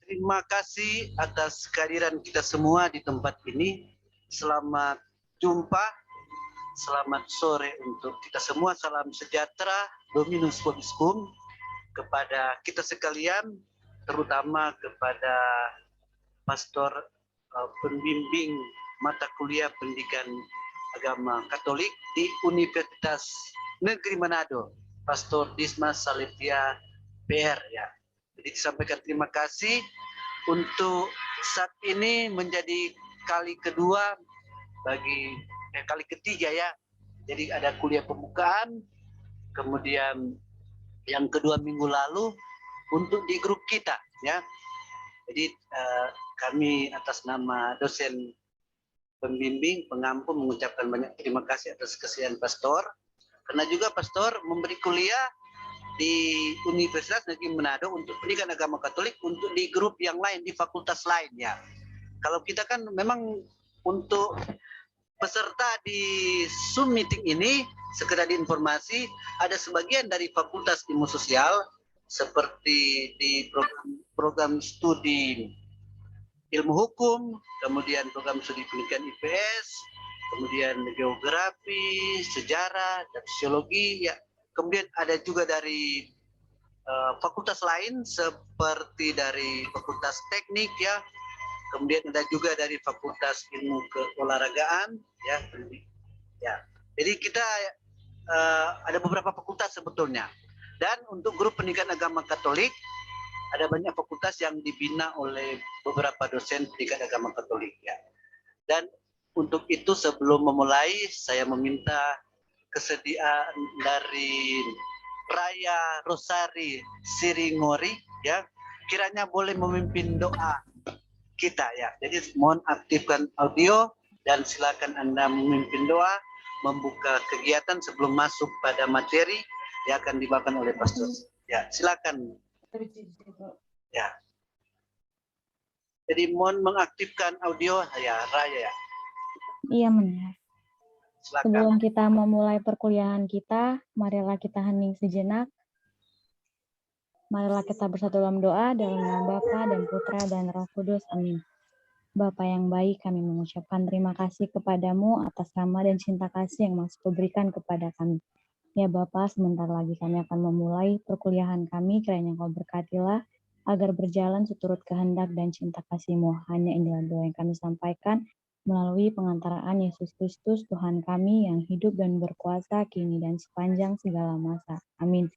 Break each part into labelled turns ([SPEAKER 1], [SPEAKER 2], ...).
[SPEAKER 1] Terima kasih atas kehadiran kita semua di tempat ini. Selamat jumpa, selamat sore untuk kita semua. Salam sejahtera, Dominus Vobiscum kepada kita sekalian, terutama kepada pastor pembimbing mata kuliah pendidikan agama Katolik di Universitas Negeri Manado, Pastor Dismas Salivia PR ya. Jadi disampaikan terima kasih untuk saat ini menjadi kali kedua kali ketiga ya. Jadi ada kuliah pembukaan, kemudian yang kedua minggu lalu untuk di grup kita ya. Jadi kami atas nama dosen pembimbing pengampu mengucapkan banyak terima kasih atas kesediaan Pastor, karena juga Pastor memberi kuliah di Universitas Negeri Manado untuk pendidikan agama Katolik untuk di grup yang lain, di fakultas lain ya. Kalau kita kan memang untuk peserta di Zoom meeting ini, sekedar diinformasi, ada sebagian dari Fakultas Ilmu Sosial seperti di program studi ilmu hukum, kemudian program studi pendidikan IPS, kemudian geografi, sejarah, dan sosiologi ya. Kemudian ada juga dari fakultas lain seperti dari fakultas teknik ya, kemudian ada juga dari fakultas ilmu keolahragaan ya. Jadi kita ada beberapa fakultas sebetulnya. Dan untuk grup pendidikan agama Katolik ada banyak fakultas yang dibina oleh beberapa dosen pendidikan agama Katolik ya. Dan untuk itu sebelum memulai saya meminta kesediaan dari Raya Rosari Siringori ya, kiranya boleh memimpin doa kita ya. Jadi mohon aktifkan audio dan silakan Anda memimpin doa membuka kegiatan sebelum masuk pada materi yang akan dibawakan oleh Pastor. Ya, silakan. Ya. Jadi mohon mengaktifkan audio ya, Raya ya.
[SPEAKER 2] Iya, Mendengar.
[SPEAKER 1] Silakan.
[SPEAKER 2] Sebelum kita memulai perkuliahan kita, marilah kita hening sejenak. Marilah kita bersatu dalam doa dalam nama Bapa dan Putra dan Roh Kudus. Amin. Bapa yang baik, kami mengucapkan terima kasih kepadamu atas rahmat dan cinta kasih yang masih kau berikan kepada kami. Ya Bapa, sebentar lagi kami akan memulai perkuliahan kami, kiranya kau berkatilah agar berjalan seturut kehendak dan cinta kasih-Mu. Hanya inilah doa yang kami sampaikan melalui pengantaraan Yesus Kristus, Tuhan kami yang hidup dan berkuasa kini dan sepanjang segala masa. Amin.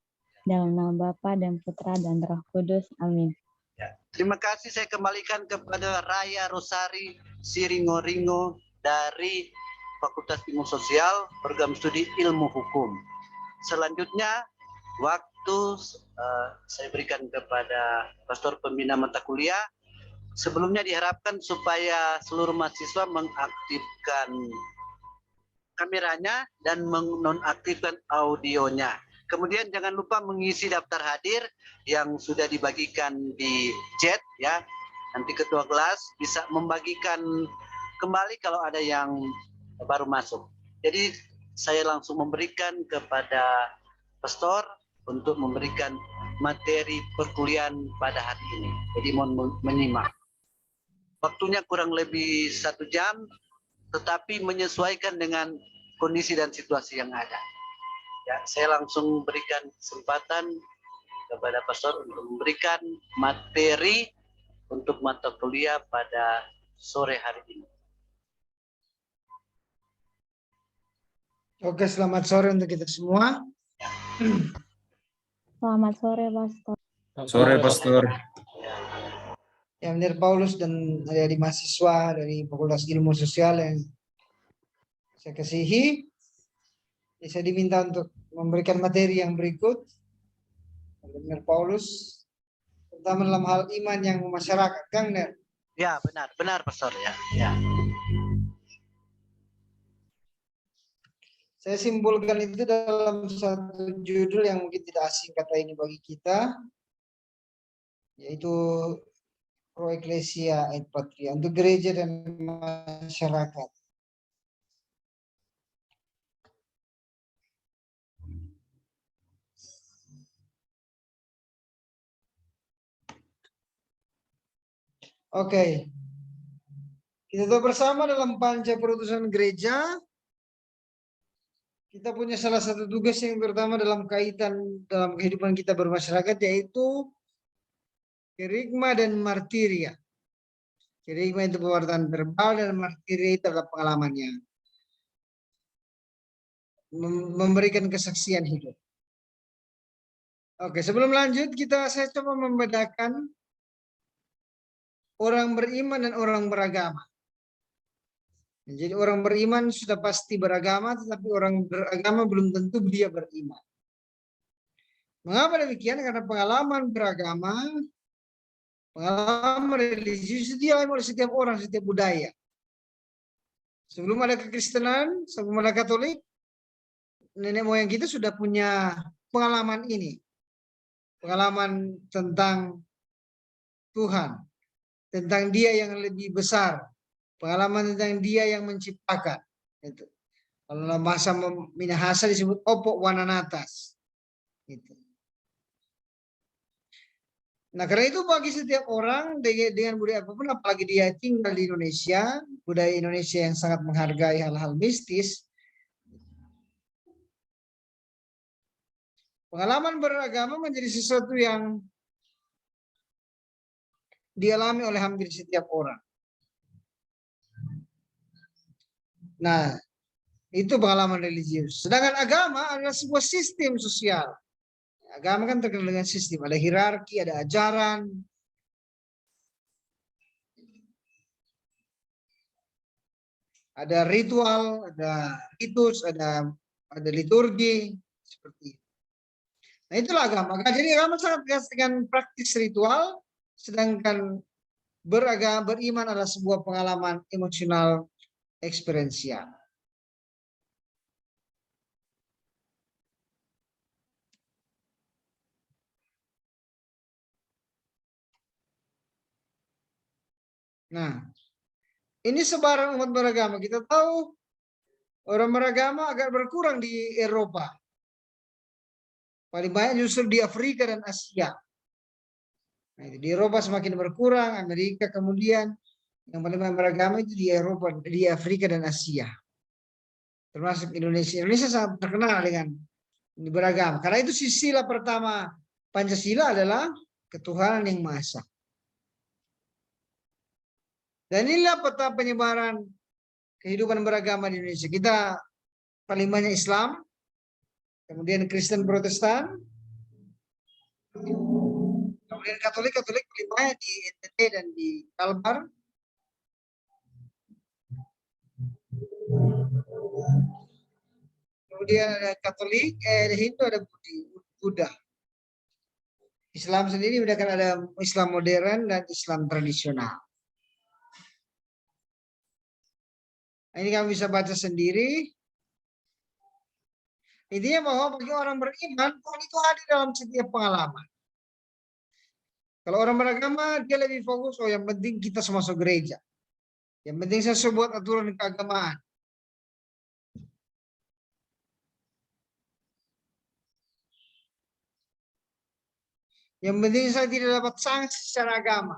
[SPEAKER 2] Dalam nama Bapa dan Putra dan Roh Kudus. Amin.
[SPEAKER 1] Ya. Terima kasih, saya kembalikan kepada Raya Rosari Siringo-Ringo dari Fakultas Ilmu Sosial, Program Studi Ilmu Hukum. Selanjutnya, waktu saya berikan kepada Pastor Pembina Mata Kuliah. Sebelumnya diharapkan supaya seluruh mahasiswa mengaktifkan kameranya dan menonaktifkan audionya. Kemudian jangan lupa mengisi daftar hadir yang sudah dibagikan di chat ya. Nanti ketua kelas bisa membagikan kembali kalau ada yang baru masuk. Jadi saya langsung memberikan kepada Pastor untuk memberikan materi perkuliahan pada hari ini. Jadi mohon menyimak. Waktunya kurang lebih 1 jam, tetapi menyesuaikan dengan kondisi dan situasi yang ada. Ya, saya langsung berikan kesempatan kepada Pastor untuk memberikan materi untuk mata kuliah pada sore hari ini.
[SPEAKER 3] Oke, selamat sore untuk kita semua.
[SPEAKER 2] Selamat sore, Pastor.
[SPEAKER 4] Sore, Pastor.
[SPEAKER 3] Ya, Menir Paulus dan adik-adik mahasiswa dari Fakultas Ilmu Sosial yang saya kasihi, saya diminta untuk memberikan materi yang berikut. Menir Paulus, terutama dalam hal iman yang masyarakat, Kang Ner.
[SPEAKER 1] Ya, benar Pastor ya. Ya.
[SPEAKER 3] Saya simpulkan itu dalam satu judul yang mungkin tidak asing kata ini bagi kita, yaitu Pro Ecclesia et Patria, untuk gereja dan masyarakat. Oke. Kita tahu bersama dalam panca perutusan gereja, kita punya salah satu tugas yang pertama dalam kaitan dalam kehidupan kita bermasyarakat, yaitu kerigma dan martiria. Kerigma itu pewartaan verbal dan martiria itu adalah pengalamannya. Memberikan kesaksian hidup. Oke, sebelum lanjut saya coba membedakan orang beriman dan orang beragama. Jadi orang beriman sudah pasti beragama, tetapi orang beragama belum tentu dia beriman. Mengapa demikian? Karena pengalaman beragama, pengalaman religius itu dialami oleh setiap orang, setiap budaya. Sebelum ada kekristenan, sebelum ada Katolik, nenek moyang kita sudah punya pengalaman ini. Pengalaman tentang Tuhan, tentang Dia yang lebih besar, pengalaman tentang Dia yang menciptakan. Itu. Kalau dalam bahasa Minahasa disebut Opo Wananatas. Itu. Nah, karena itu bagi setiap orang dengan budaya apapun, apalagi dia tinggal di Indonesia, budaya Indonesia yang sangat menghargai hal-hal mistis, pengalaman beragama menjadi sesuatu yang dialami oleh hampir setiap orang. Nah, itu pengalaman religius. Sedangkan agama adalah sebuah sistem sosial. Agama kan terkenal dengan sistem, ada hierarki, ada ajaran, ada ritual, ada ritus, ada liturgi, seperti itu. Nah, itulah agama. Jadi agama sangat tegas dengan praktis ritual, sedangkan beriman adalah sebuah pengalaman emosional eksperiensial. Nah, ini sebaran umat beragama. Kita tahu orang beragama agak berkurang di Eropa. Paling banyak justru di Afrika dan Asia. Nah, di Eropa semakin berkurang, Amerika kemudian yang paling banyak beragama itu di Eropa, di Afrika dan Asia. Termasuk Indonesia. Indonesia sangat terkenal dengan beragama. Karena itu sila pertama Pancasila adalah ketuhanan yang Maha Esa. Dan inilah peta penyebaran kehidupan beragama di Indonesia. Kita paling banyak Islam, kemudian Kristen Protestan, kemudian Katolik paling banyak di NTT dan di Kalbar. Kemudian ada Katolik, Hindu, ada Buddha. Islam sendiri bedakan ada Islam modern dan Islam tradisional. Nah, ini kamu bisa baca sendiri. Intinya bahwa bagi orang beriman, Tuhan itu hadir dalam setiap pengalaman. Kalau orang beragama, dia lebih fokus, yang penting kita masuk gereja. Yang penting saya buat aturan keagamaan. Yang penting saya tidak dapat sanksi secara agama.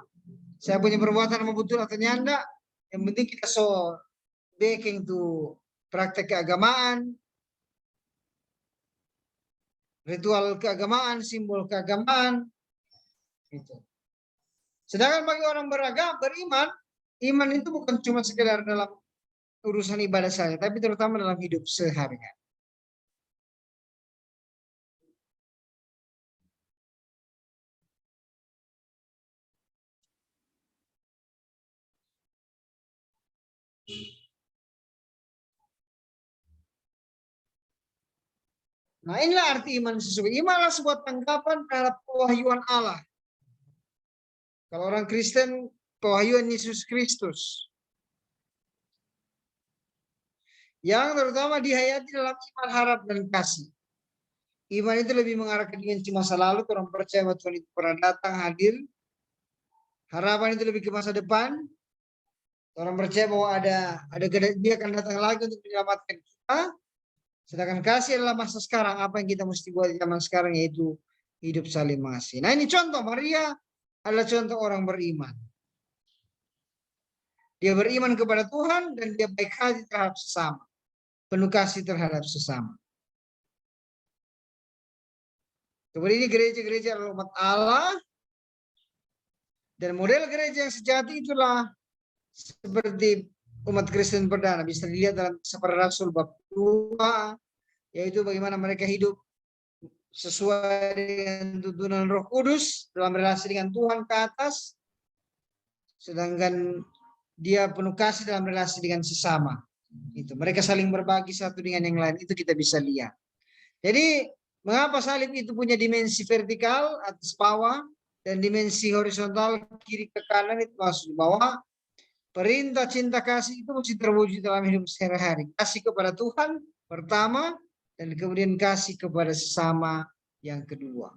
[SPEAKER 3] Saya punya perbuatan betul atau nyanda. Yang penting kita backing to praktek keagamaan, ritual keagamaan, simbol keagamaan. Gitu. Sedangkan bagi orang beriman, iman itu bukan cuma sekedar dalam urusan ibadah saja, tapi terutama dalam hidup sehari-hari. Nah, inilah arti iman sesungguhnya. Iman adalah sebuah tanggapan terhadap pewahyuan Allah. Kalau orang Kristen, pewahyuan Yesus Kristus. Yang terutama dihayati dalam iman, harap, dan kasih. Iman itu lebih mengarah ke dimensi masa lalu. Orang percaya bahwa Tuhan itu pernah datang, hadir. Harapan itu lebih ke masa depan. Orang percaya bahwa dia akan datang lagi untuk menyelamatkan kita. Sedangkan kasih adalah masa sekarang. Apa yang kita mesti buat di zaman sekarang, yaitu hidup saling mengasihi. Nah, ini contoh. Maria adalah contoh orang beriman. Dia beriman kepada Tuhan dan dia baik hati terhadap sesama. Penuh kasih terhadap sesama. Kemudian ini gereja-gereja adalah umat Allah. Dan model gereja yang sejati itulah seperti umat Kristen perdana. Bisa dilihat dalam Kisah Rasul bab 2. Yaitu bagaimana mereka hidup sesuai dengan tuntunan Roh Kudus dalam relasi dengan Tuhan ke atas. Sedangkan dia penuh kasih dalam relasi dengan sesama. Itu mereka saling berbagi satu dengan yang lain, itu kita bisa lihat. Jadi mengapa salib itu punya dimensi vertikal atas bawah dan dimensi horizontal kiri ke kanan, itu maksud bahwa perintah cinta kasih itu mesti terwujud dalam hidup sehari-hari. Kasih kepada Tuhan pertama dan kemudian kasih kepada sesama yang kedua.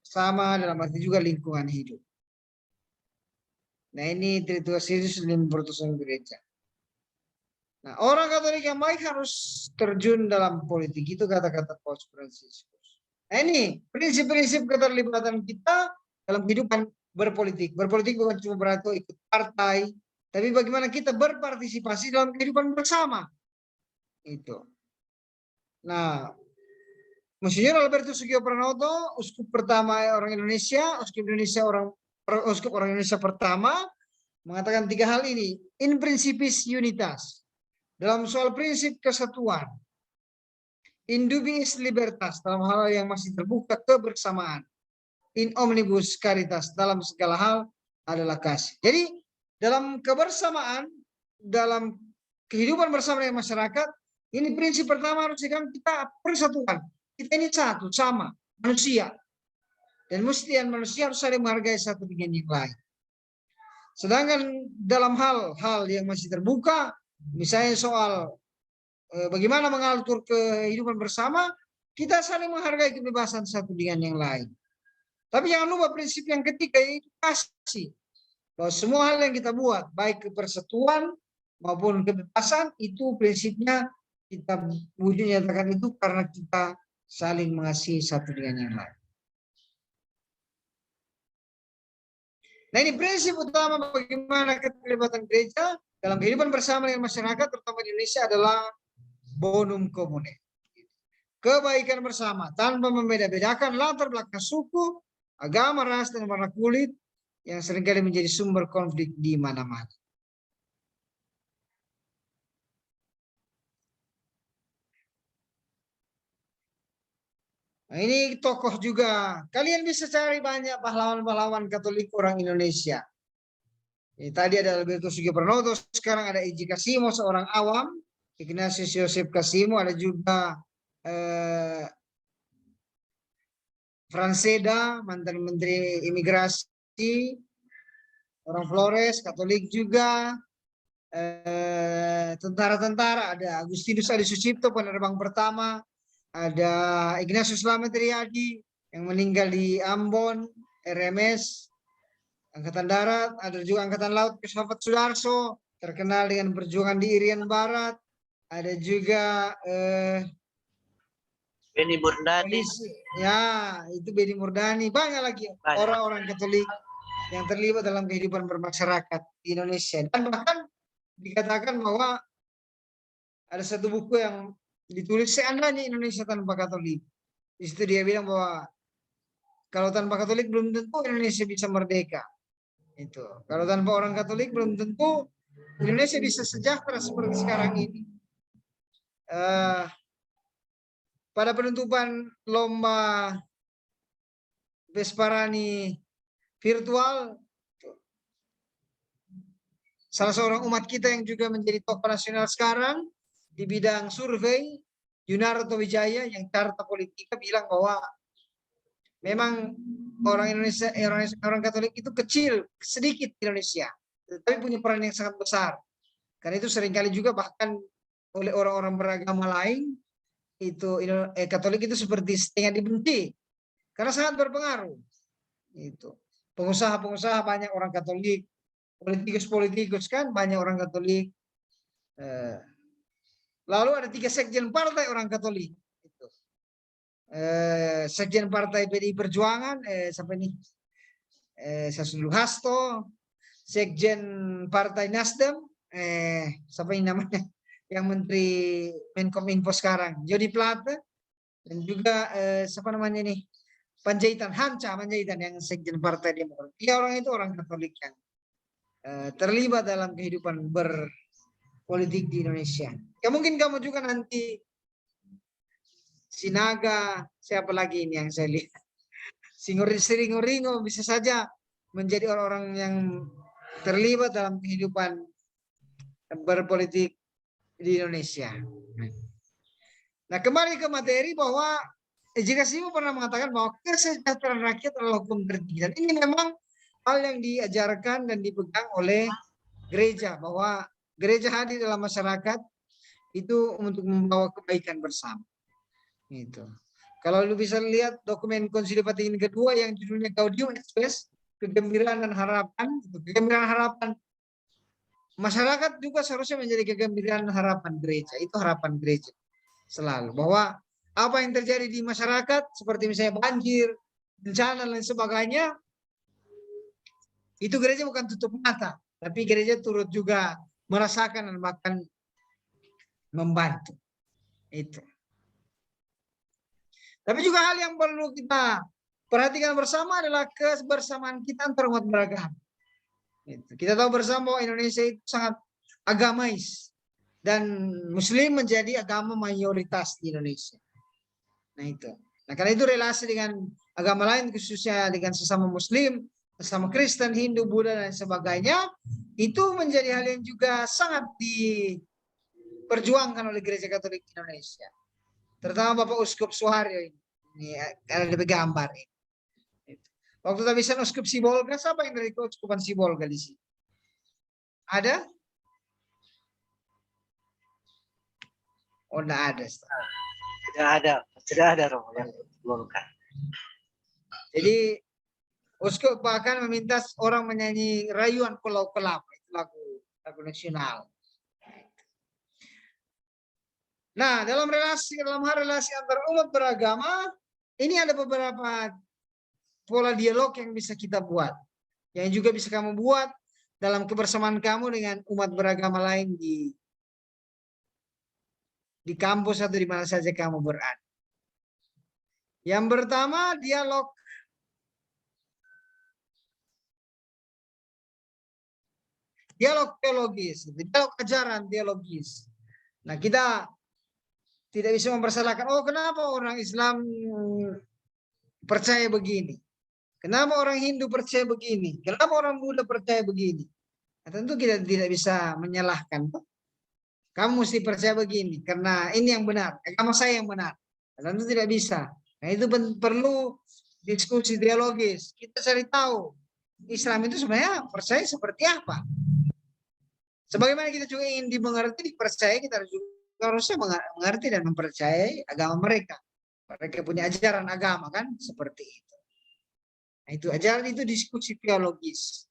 [SPEAKER 3] Sama dalam arti juga lingkungan hidup. Nah, ini Trituas Yesus dalam perutusan gereja. Nah, orang Katolik yang baik harus terjun dalam politik. Itu kata-kata Paus Fransiskus. Nah, ini prinsip-prinsip keterlibatan kita dalam kehidupan berpolitik. Berpolitik bukan cuma berarti ikut partai, tapi bagaimana kita berpartisipasi dalam kehidupan bersama. Itu. Nah, Monsinyur Alberto Sugio Pranoto, uskup pertama orang Indonesia, uskup orang Indonesia pertama, mengatakan 3 hal ini. In principis unitas. Dalam soal prinsip kesatuan. In dubiis libertas, dalam hal yang masih terbuka kebersamaan. In omnibus caritas, dalam segala hal adalah kasih. Jadi dalam kebersamaan, dalam kehidupan bersama dengan masyarakat, ini prinsip pertama harus kita persatuan. Kita ini satu, sama, manusia. Dan manusia harus saling menghargai satu dengan yang lain. Sedangkan dalam hal-hal yang masih terbuka, misalnya soal bagaimana mengatur kehidupan bersama, kita saling menghargai kebebasan satu dengan yang lain. Tapi jangan lupa prinsip yang ketiga, yaitu kasih. Bahwa semua hal yang kita buat, baik kepersatuan maupun kebebasan, itu prinsipnya kita wujud nyatakan itu karena kita saling mengasihi satu dengan yang lain. Nah, ini prinsip utama bagaimana keterlibatan gereja dalam kehidupan bersama dengan masyarakat, terutama di Indonesia, adalah bonum commune. Kebaikan bersama tanpa membeda-bedakan latar belakang suku, agama, ras, dan warna kulit yang seringkali menjadi sumber konflik di mana-mana. Nah, ini tokoh juga. Kalian bisa cari banyak pahlawan-pahlawan Katolik orang Indonesia. Tadi ada Alberto Sugio Pranoto, sekarang ada Iji Kasimo, seorang awam. Ignatius Yosef Kasimo, ada juga Franseda, mantan Menteri Imigrasi, orang Flores, Katolik juga. Tentara-tentara, ada Agustinus Adi Sucipto, penerbang pertama. Ada Ignatius Slamet Riyadi yang meninggal di Ambon, RMS, Angkatan Darat. Ada juga Angkatan Laut, Pesawat Sudarso, terkenal dengan perjuangan di Irian Barat. Ada juga
[SPEAKER 1] Beni Murdani.
[SPEAKER 3] Ya, itu Beni Murdani. Banyak lagi orang-orang Katolik yang terlibat dalam kehidupan bermasyarakat di Indonesia. Dan bahkan dikatakan bahwa ada satu buku yang ditulis seandainya Indonesia tanpa Katolik. Di situ dia bilang bahwa kalau tanpa Katolik belum tentu Indonesia bisa merdeka. Itu. Kalau tanpa orang Katolik belum tentu Indonesia bisa sejahtera seperti sekarang ini. Pada penutupan lomba Vesparani virtual, salah seorang umat kita yang juga menjadi tokoh nasional sekarang di bidang survei, Yunarto Wijaya, yang Carta Politika bilang bahwa memang orang Indonesia, orang Katolik itu kecil, sedikit di Indonesia, tetapi punya peran yang sangat besar. Karena itu seringkali juga bahkan oleh orang-orang beragama lain, itu Katolik itu seperti setengah dibenci, karena sangat berpengaruh. Itu pengusaha-pengusaha banyak orang Katolik, politikus-politikus kan banyak orang Katolik. Lalu ada 3 sekjen partai orang Katolik. Sekjen partai PDI Perjuangan, sampai ini Sasulu Hasto, sekjen partai Nasdem, siapa yang namanya, yang Menteri Menkominfo sekarang, Jody Plate, dan juga siapa namanya nih, Panjaitan, Hanca Panjaitan yang sekjen Partai Demokrat. Dia orang itu orang Katolik yang terlibat dalam kehidupan berpolitik di Indonesia. Ya mungkin kamu juga nanti Sinaga, siapa lagi ini yang saya lihat, Ringo bisa saja menjadi orang-orang yang terlibat dalam kehidupan berpolitik di Indonesia. Nah, kembali ke materi bahwa J.K. Simmons pernah mengatakan bahwa kesejahteraan rakyat adalah hukum tertinggi. Dan ini memang hal yang diajarkan dan dipegang oleh gereja, bahwa gereja hadir dalam masyarakat itu untuk membawa kebaikan bersama. Gitu. Kalau lu bisa lihat dokumen Konsili Vatikan kedua yang judulnya Gaudium et Spes, kegembiraan dan harapan, kegembiraan harapan. Masyarakat juga seharusnya menjadi kegembiraan dan harapan gereja. Itu harapan gereja selalu, bahwa apa yang terjadi di masyarakat seperti misalnya banjir, bencana dan lain sebagainya, itu gereja bukan tutup mata, tapi gereja turut juga merasakan dan bahkan membantu. Itu. Tapi juga hal yang perlu kita perhatikan bersama adalah kebersamaan kita antar umat beragama. Kita tahu bersama bahwa Indonesia itu sangat agamais dan Muslim menjadi agama mayoritas di Indonesia. Nah itu. Nah karena itu relasi dengan agama lain, khususnya dengan sesama Muslim, sesama Kristen, Hindu, Buddha dan sebagainya, itu menjadi hal yang juga sangat diperjuangkan oleh Gereja Katolik Indonesia. Terutama Bapak Uskup Suharyo ini ada di gambar ini. Waktu tabisan Uskup Sibolga, siapa yang dari Keuskupan Sibolga di sini? Ada? Oh, enggak ada.
[SPEAKER 1] Tidak ada Romo yang Sibolga.
[SPEAKER 3] Jadi Uskup bahkan meminta orang menyanyi rayuan Pulau Kelapa, itu lagu nasional. Nah, dalam hal relasi antar umat beragama, ini ada beberapa pola dialog yang bisa kita buat, yang juga bisa kamu buat dalam kebersamaan kamu dengan umat beragama lain di kampus atau di mana saja kamu berada. Yang pertama, dialog teologis, dialog ajaran teologis. Nah, kita tidak bisa mempersalahkan, oh kenapa orang Islam percaya begini? Kenapa orang Hindu percaya begini? Kenapa orang Buddha percaya begini? Nah, tentu kita tidak bisa menyalahkan. Kamu mesti percaya begini, karena ini yang benar. Agama saya yang benar. Nah, tentu tidak bisa. Nah itu perlu diskusi teologis. Kita cari tahu Islam itu sebenarnya percaya seperti apa. Sebagaimana kita juga ingin dimengerti, dipercaya, kita juga harusnya mengerti dan mempercayai agama mereka. Mereka punya ajaran agama kan seperti itu. Nah, itu ajaran itu diskusi teologis.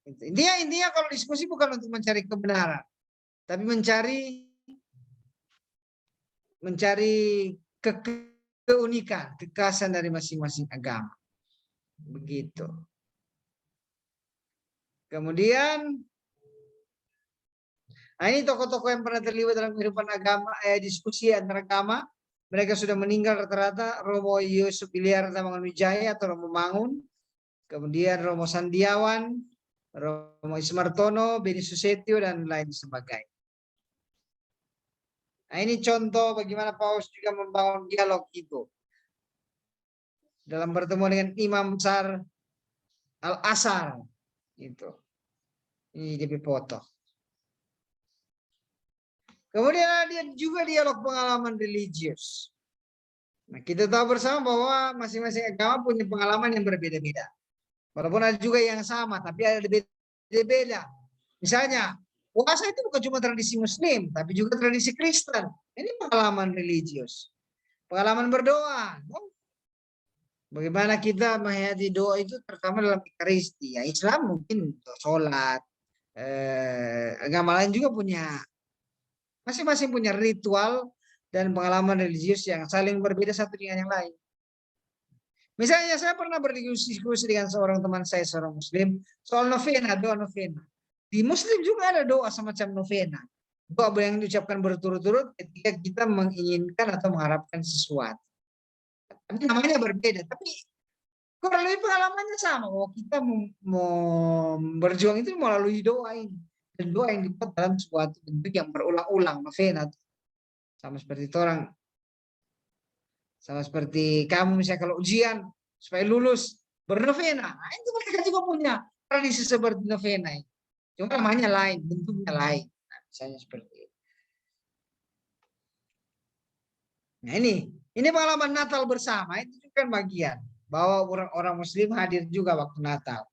[SPEAKER 3] Intinya kalau diskusi bukan untuk mencari kebenaran, tapi mencari keunikan, kekhasan dari masing-masing agama. Begitu. Kemudian nah ini tokoh-tokoh yang pernah terlibat dalam kehidupan agama, diskusi antar agama. Mereka sudah meninggal rata-rata. Romo Yusuf Iliar Tamangunwijaya atau Romo Mangun. Kemudian Romo Sandiawan, Romo Ismartono, Beni Susetio, dan lain sebagainya. Nah ini contoh bagaimana Paus juga membangun dialog itu. Dalam pertemuan dengan Imam Besar Al-Azhar. Itu. Ini dia foto. Kemudian ada juga dialog pengalaman religius. Nah, kita tahu bersama bahwa masing-masing agama punya pengalaman yang berbeda-beda. Walaupun ada juga yang sama, tapi ada beda-beda. Misalnya, puasa itu bukan cuma tradisi Muslim, tapi juga tradisi Kristen. Ini pengalaman religius. Pengalaman berdoa. Bagaimana kita menghayati doa itu terutama dalam Ekaristi. Ya, Islam mungkin sholat. Agama lain juga punya masing-masing punya ritual dan pengalaman religius yang saling berbeda satu dengan yang lain. Misalnya saya pernah berdiskusi dengan seorang teman saya, seorang Muslim, soal novena, doa novena. di Muslim juga ada doa semacam novena. Doa yang diucapkan berturut-turut ketika kita menginginkan atau mengharapkan sesuatu. Tapi namanya berbeda. Tapi kurang lebih pengalamannya sama. Oh, kita mau berjuang itu melalui doa ini. Dan doa yang dibuat dalam suatu bentuk yang berulang-ulang, novena. Sama seperti orang. Sama seperti kamu misalnya kalau ujian supaya lulus bernovena. Nah, itu mereka juga punya tradisi seperti novena. Cuma namanya lain, bentuknya lain. Nah, misalnya seperti itu. Nah ini pengalaman Natal bersama itu juga kan bagian bahwa orang-orang Muslim hadir juga waktu Natal.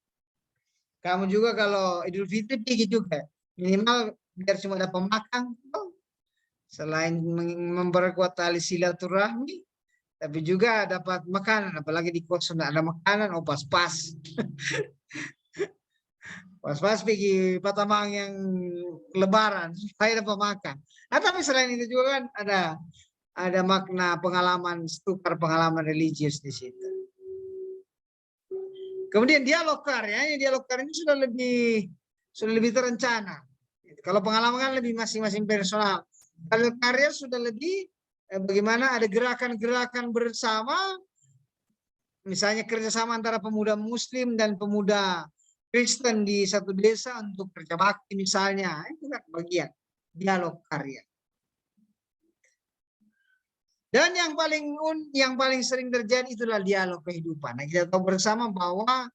[SPEAKER 3] Kamu juga kalau Idul Fitri pergi juga minimal biar cuma ada pemakan, selain memperkuat tali silaturahmi, tapi juga dapat makanan. Apalagi di kos sudah ada makanan, oh pas-pas. Pas-pas pergi Patamang yang Lebaran supaya dapat makan. Nah, tapi selain itu juga kan ada makna pengalaman tukar pengalaman religius di situ. Kemudian dialog karya, dialog karya ini sudah lebih terencana. Kalau pengalaman kan lebih masing-masing personal. Kalau karya sudah lebih bagaimana ada gerakan-gerakan bersama, misalnya kerjasama antara pemuda Muslim dan pemuda Kristen di satu desa untuk kerja bakti misalnya, itu kan bagian dialog karya. Dan yang paling sering terjadi itulah dialog kehidupan. Nah, kita tahu bersama bahwa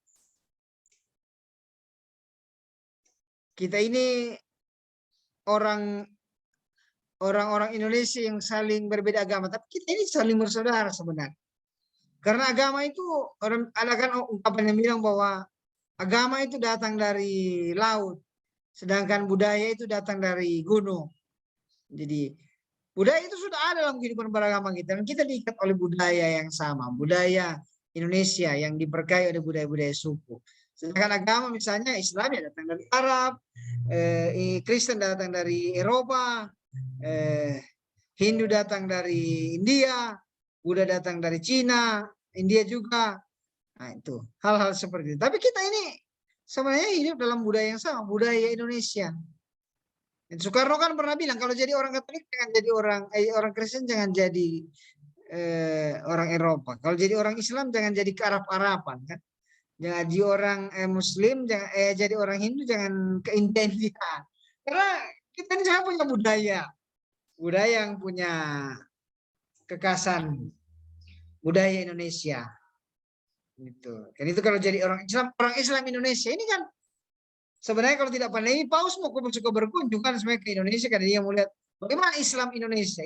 [SPEAKER 3] kita ini orang-orang Indonesia yang saling berbeda agama, tapi kita ini saling bersaudara sebenarnya. Karena agama itu ada kan ungkapan yang bilang bahwa agama itu datang dari laut, sedangkan budaya itu datang dari gunung. Jadi budaya itu sudah ada dalam kehidupan beragama kita, dan kita diikat oleh budaya yang sama, budaya Indonesia yang diberkahi oleh budaya-budaya suku. Sedangkan agama misalnya Islam ya datang dari Arab, Kristen datang dari Eropa, Hindu datang dari India, Buddha datang dari Cina, India juga. Nah itu hal-hal seperti itu. Tapi kita ini sebenarnya hidup dalam budaya yang sama, budaya Indonesia. Soekarno kan pernah bilang kalau jadi orang Katolik jangan jadi orang Kristen jangan jadi orang Eropa. Kalau jadi orang Islam jangan jadi ke Arab-Araban kan. Jangan jadi orang Muslim, jangan jadi orang Hindu jangan ke India. Karena kita ini sangat punya budaya yang punya kekasan budaya Indonesia. Gitu. Dan itu kalau jadi orang Islam Indonesia ini kan sebenarnya kalau tidak pandemi, Paus mau suka berkunjung kan sebenarnya ke Indonesia karena dia mau lihat bagaimana Islam Indonesia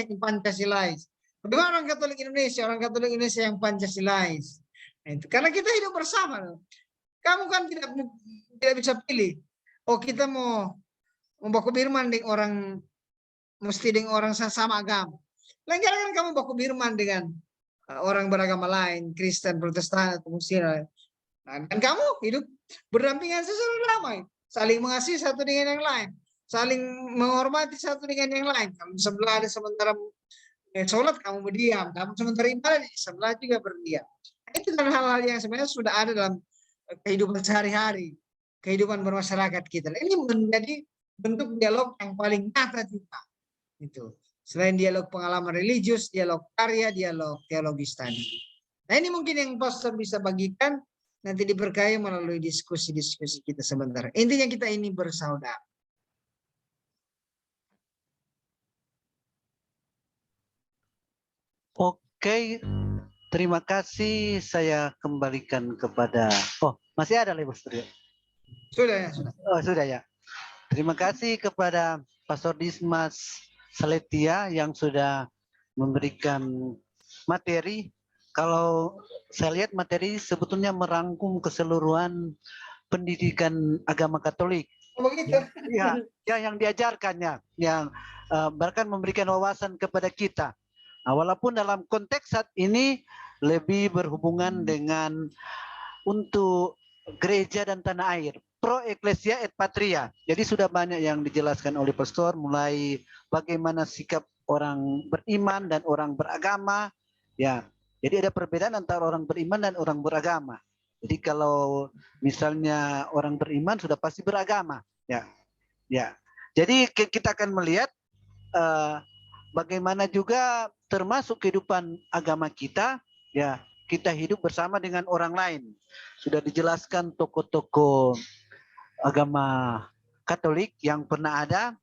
[SPEAKER 3] yang Pancasilais. Bagaimana orang Katolik Indonesia yang Pancasilais. Nah, itu karena kita hidup bersama. Kamu kan tidak bisa pilih. Oh kita mau baku birman dengan orang mesti dengan orang sama agama. Lain kan kamu baku birman dengan orang beragama lain, Kristen, Protestan, atau Muslim. Nah, dan kamu hidup berdampingan secara damai, saling mengasihi satu dengan yang lain, saling menghormati satu dengan yang lain. Kamu sebelah ada sementara sholat kamu berdiam, kamu sementara ibadah di sebelah juga berdiam. Nah, itu kan hal-hal yang sebenarnya sudah ada dalam kehidupan sehari-hari, kehidupan bermasyarakat kita. Ini menjadi bentuk dialog yang paling nyata juga. Itu selain dialog pengalaman religius, dialog karya, dialog teologis tadi. Nah ini mungkin yang pastor bisa bagikan. Nanti diberkahi melalui diskusi-diskusi kita sebentar. Intinya kita ini bersaudara.
[SPEAKER 1] Oke, terima kasih. Saya kembalikan kepada. Oh, masih ada lagi, Pastor?
[SPEAKER 3] Sudah ya, sudah.
[SPEAKER 1] Oh, sudah ya. Terima kasih kepada Pastor Dismas Saletia yang sudah memberikan materi. Kalau saya lihat materi sebetulnya merangkum keseluruhan pendidikan agama Katolik.
[SPEAKER 3] Oh, begitu.
[SPEAKER 1] Ya, yang diajarkannya, yang bahkan memberikan wawasan kepada kita. Nah, walaupun dalam konteks saat ini lebih berhubungan dengan untuk gereja dan tanah air, pro ecclesia et patria. Jadi sudah banyak yang dijelaskan oleh pastor, mulai bagaimana sikap orang beriman dan orang beragama, ya. Jadi ada perbedaan antara orang beriman dan orang beragama. Jadi kalau misalnya orang beriman sudah pasti beragama, ya. Ya. Jadi kita akan melihat bagaimana juga termasuk kehidupan agama kita, ya. Kita hidup bersama dengan orang lain. Sudah dijelaskan tokoh-tokoh agama Katolik yang pernah ada,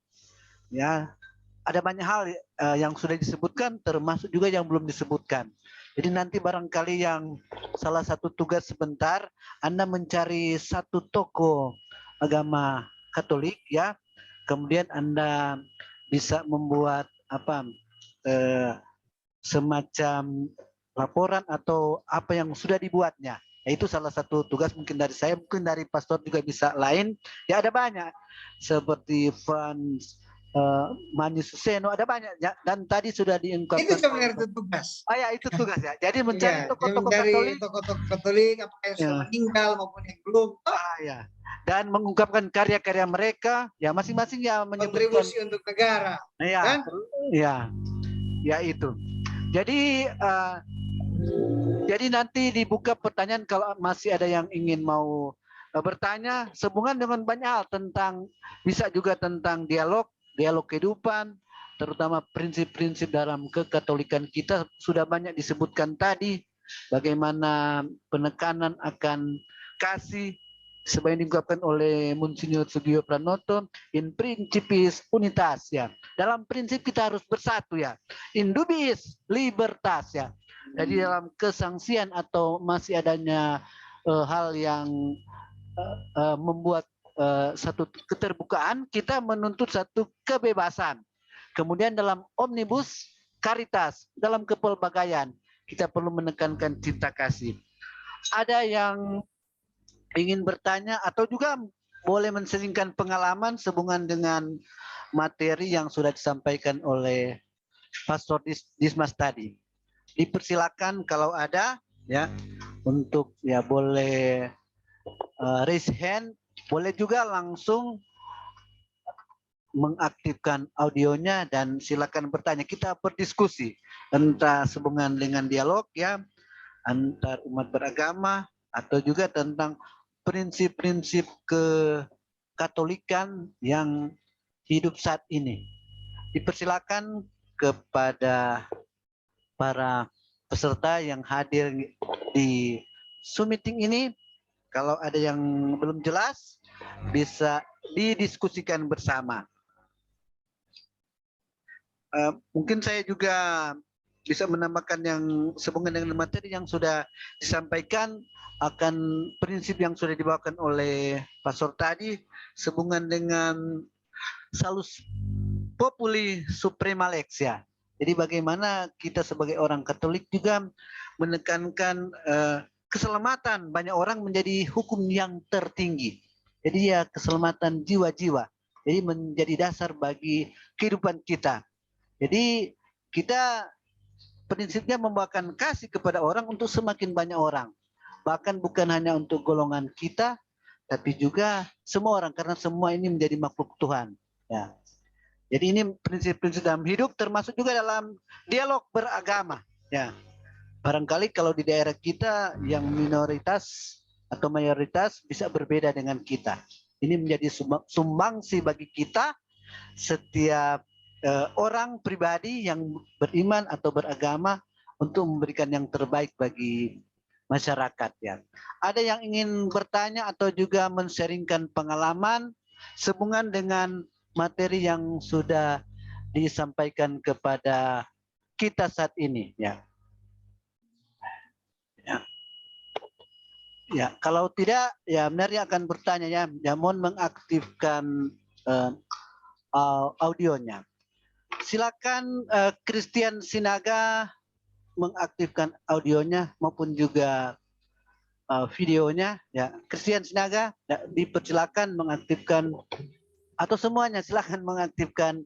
[SPEAKER 1] ya. Ada banyak hal yang sudah disebutkan, termasuk juga yang belum disebutkan. Jadi nanti barangkali yang salah satu tugas sebentar, Anda mencari satu tokoh agama Katolik, ya. Kemudian Anda bisa membuat semacam laporan atau apa yang sudah dibuatnya. Itu salah satu tugas mungkin dari saya, mungkin dari pastor juga bisa lain. Ya ada banyak seperti Franz Mani Suseno, ada banyak ya. Dan tadi sudah diungkapkan.
[SPEAKER 3] Itu sebenarnya itu tugas.
[SPEAKER 1] Oh ya, itu tugas ya. Jadi mencari
[SPEAKER 3] Iya,
[SPEAKER 1] tokoh-tokoh
[SPEAKER 3] mencari
[SPEAKER 1] Katolik,
[SPEAKER 3] tokoh-tokoh Katolik apakah yang sudah
[SPEAKER 1] ya.
[SPEAKER 3] meninggal maupun yang belum.
[SPEAKER 1] Ya. Dan mengungkapkan karya-karya mereka, ya masing-masing ya menyebutkan
[SPEAKER 3] Kontribusi untuk negara.
[SPEAKER 1] ya,
[SPEAKER 3] Kan?
[SPEAKER 1] ya itu. Jadi nanti dibuka pertanyaan kalau masih ada yang ingin mau bertanya sehubungan dengan banyak hal tentang, bisa juga tentang dialog kehidupan, terutama prinsip-prinsip dalam kekatolikan kita sudah banyak disebutkan tadi, bagaimana penekanan akan kasih sebagai diungkapkan oleh Monsinyur Sugio Pranoto, in principis unitas, ya. Dalam prinsip kita harus bersatu, ya. In dubiis libertas, ya. Jadi dalam kesangsian atau masih adanya hal yang membuat satu keterbukaan, kita menuntut satu kebebasan. Kemudian dalam omnibus caritas, dalam kepelbagaian, kita perlu menekankan cinta kasih. Ada yang ingin bertanya atau juga boleh menselingkan pengalaman sehubungan dengan materi yang sudah disampaikan oleh Pastor Dismas tadi. Dipersilakan kalau ada, ya, untuk ya boleh raise hand, boleh juga langsung mengaktifkan audionya dan silakan bertanya. Kita berdiskusi entah sehubungan dengan dialog, ya, antar umat beragama atau juga tentang prinsip-prinsip kekatolikan yang hidup saat ini. Dipersilakan kepada para peserta yang hadir di Zoom meeting ini, kalau ada yang belum jelas bisa didiskusikan bersama. Mungkin saya juga bisa menambahkan yang sehubungan dengan materi yang sudah disampaikan, akan prinsip yang sudah dibawakan oleh Pastor tadi sehubungan dengan salus populi suprema lex, ya. Jadi bagaimana kita sebagai orang Katolik juga menekankan keselamatan banyak orang menjadi hukum yang tertinggi. Jadi ya keselamatan jiwa-jiwa. Jadi menjadi dasar bagi kehidupan kita. Jadi kita prinsipnya membawakan kasih kepada orang untuk semakin banyak orang. Bahkan bukan hanya untuk golongan kita, tapi juga semua orang, karena semua ini menjadi makhluk Tuhan. Ya. Jadi ini prinsip-prinsip dalam hidup, termasuk juga dalam dialog beragama. Ya. Barangkali kalau di daerah kita yang minoritas atau mayoritas bisa berbeda dengan kita. Ini menjadi sumbangsi bagi kita, setiap orang pribadi yang beriman atau beragama, untuk memberikan yang terbaik bagi masyarakat, ya. Ada yang ingin bertanya atau juga men-sharingkan pengalaman sehubungan dengan materi yang sudah disampaikan kepada kita saat ini, ya. Ya, kalau tidak, ya Mary akan bertanya, ya. Ya, mohon mengaktifkan audionya. Silakan Christian Sinaga mengaktifkan audionya maupun juga videonya, ya. Christian Sinaga, ya, dipersilakan mengaktifkan, atau semuanya silakan mengaktifkan.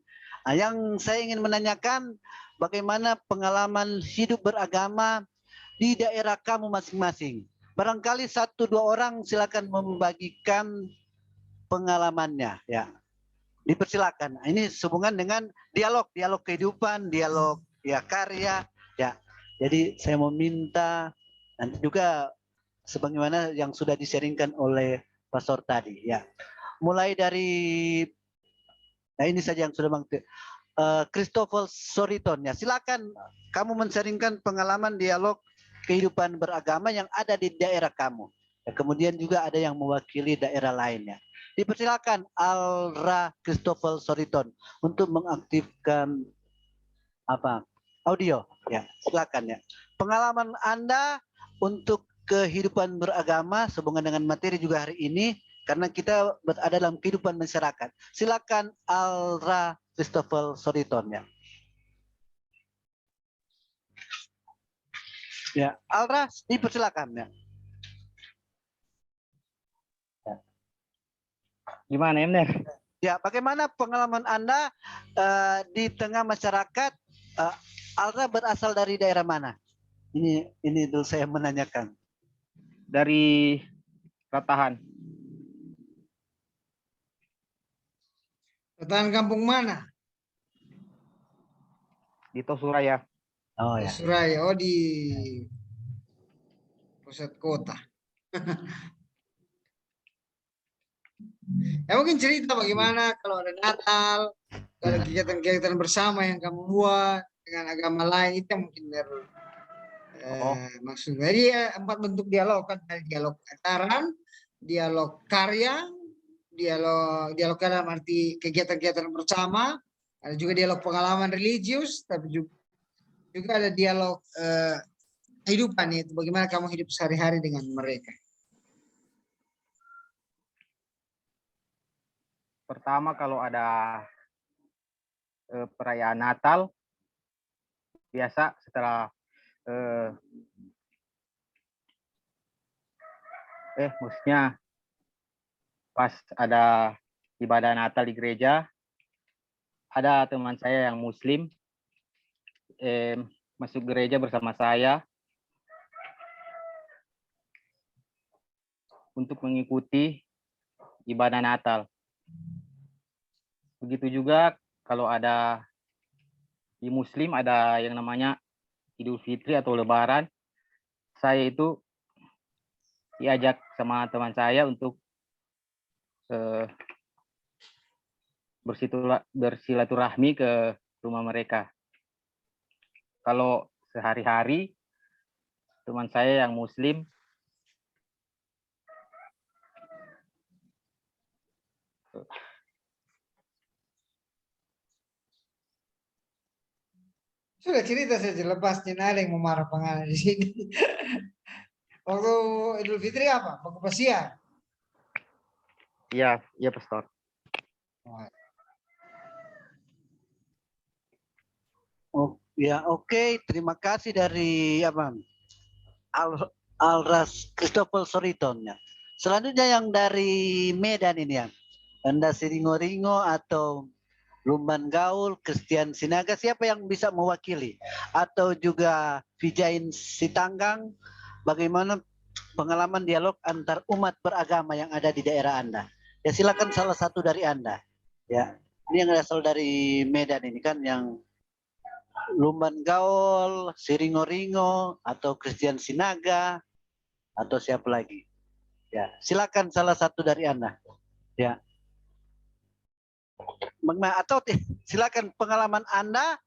[SPEAKER 1] Yang saya ingin menanyakan, bagaimana pengalaman hidup beragama di daerah kamu masing-masing. Barangkali 1-2 orang silakan membagikan pengalamannya, ya. Dipersilakan. Ini sehubungan dengan dialog kehidupan, dialog ya karya, ya. Jadi saya mau minta nanti juga sebagaimana yang sudah di-sharingkan oleh Pastor tadi ya. Mulai dari ini saja yang sudah Bang Christopher Soriton ya. Silakan kamu men-sharingkan pengalaman dialog kehidupan beragama yang ada di daerah kamu. Ya, kemudian juga ada yang mewakili daerah lainnya. Dipersilakan Alra Christopher Soriton untuk mengaktifkan audio ya. Silakan ya. Pengalaman Anda untuk kehidupan beragama sehubungan dengan materi juga hari ini karena kita berada dalam kehidupan masyarakat. Silakan Alra Christopher Soriton ya. Ya, Alra dipersilakan ya.
[SPEAKER 4] Gimana Emner?
[SPEAKER 1] Ya, bagaimana pengalaman Anda di tengah masyarakat? Alra berasal dari daerah mana? Ini dulu saya menanyakan.
[SPEAKER 4] Dari Ratahan.
[SPEAKER 3] Ratahan kampung mana?
[SPEAKER 4] Di Tosuraya.
[SPEAKER 1] Oh ya.
[SPEAKER 3] Suraya. Oh, di pusat kota. Ya mungkin cerita bagaimana kalau ada Natal, kalau kegiatan-kegiatan bersama yang kamu buat dengan agama lain itu yang mungkin maksudnya. Jadi 4 bentuk dialog kan, ada dialog ajaran, dialog karya, dialog dalam arti kegiatan-kegiatan bersama, ada juga dialog pengalaman religius, tapi juga ada dialog kehidupan itu bagaimana kamu hidup sehari-hari dengan mereka.
[SPEAKER 4] Pertama kalau ada perayaan Natal, biasa setelah maksudnya pas ada ibadah Natal di gereja, ada teman saya yang Muslim masuk gereja bersama saya untuk mengikuti ibadah Natal. Begitu juga kalau ada di Muslim ada yang namanya Idul Fitri atau Lebaran, saya itu diajak sama teman saya untuk bersilaturahmi ke rumah mereka. Kalau sehari-hari teman saya yang Muslim
[SPEAKER 3] Sudah cerita saja, lepas tidak ada yang mau marah pengalah di sini. Waktu Idul Fitri apa? Buka pasia?
[SPEAKER 4] Iya Pastor.
[SPEAKER 1] Oh ya, oke. Terima kasih dari Alras Christopher Soriton ya. Selanjutnya yang dari Medan ini ya. Anda Siringo-Ringo atau Lumban Gaul, Christian Sinaga, siapa yang bisa mewakili? Atau juga Vijain Sitanggang, bagaimana pengalaman dialog antar umat beragama yang ada di daerah Anda? Ya silakan salah satu dari Anda. Ya, ini yang berasal dari Medan ini kan yang Lumban Gaul, Siringo-Ringo, atau Christian Sinaga, atau siapa lagi? Ya, silakan salah satu dari Anda. Ya. Atau silakan pengalaman Anda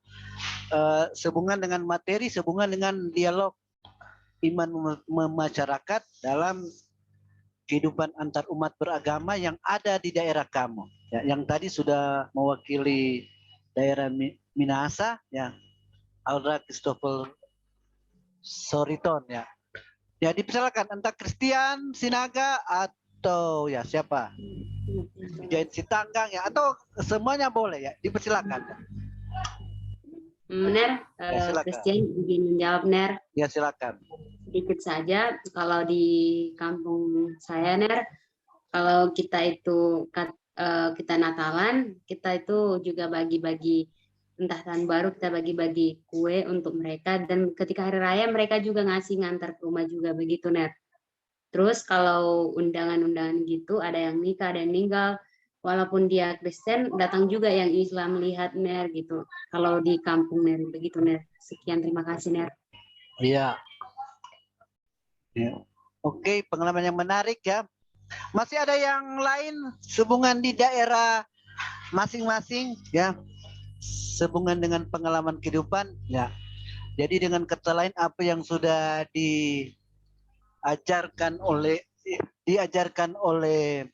[SPEAKER 1] sehubungan dengan materi, sehubungan dengan dialog iman masyarakat dalam kehidupan antar umat beragama yang ada di daerah kamu. Ya, yang tadi sudah mewakili daerah Minahasa, ya, Alra Christopher Soriton, ya. Ya, dipersilakan entah Christian Sinaga atau ya siapa? Vijain Sitanggang ya, atau semuanya boleh ya, dipersilakan.
[SPEAKER 5] Benar, Christian izin menjawab, Ner.
[SPEAKER 1] Ya silakan.
[SPEAKER 5] Sedikit saja, kalau di kampung saya, Ner, kalau kita itu kita Natalan, kita itu juga bagi-bagi entah tahun baru, kita bagi-bagi kue untuk mereka, dan ketika hari raya mereka juga ngasih ngantar ke rumah juga begitu, Ner. Terus kalau undangan-undangan gitu, ada yang nikah, ada yang meninggal, walaupun dia Kristen, datang juga yang Islam lihat, Ner, gitu. Kalau di kampung, Ner, begitu, Ner. Sekian, terima kasih, Ner.
[SPEAKER 1] Iya. Ya. Oke, pengalaman yang menarik ya. Masih ada yang lain sehubungan di daerah masing-masing ya, sehubungan dengan pengalaman kehidupan ya. Jadi dengan kata lain apa yang sudah diajarkan oleh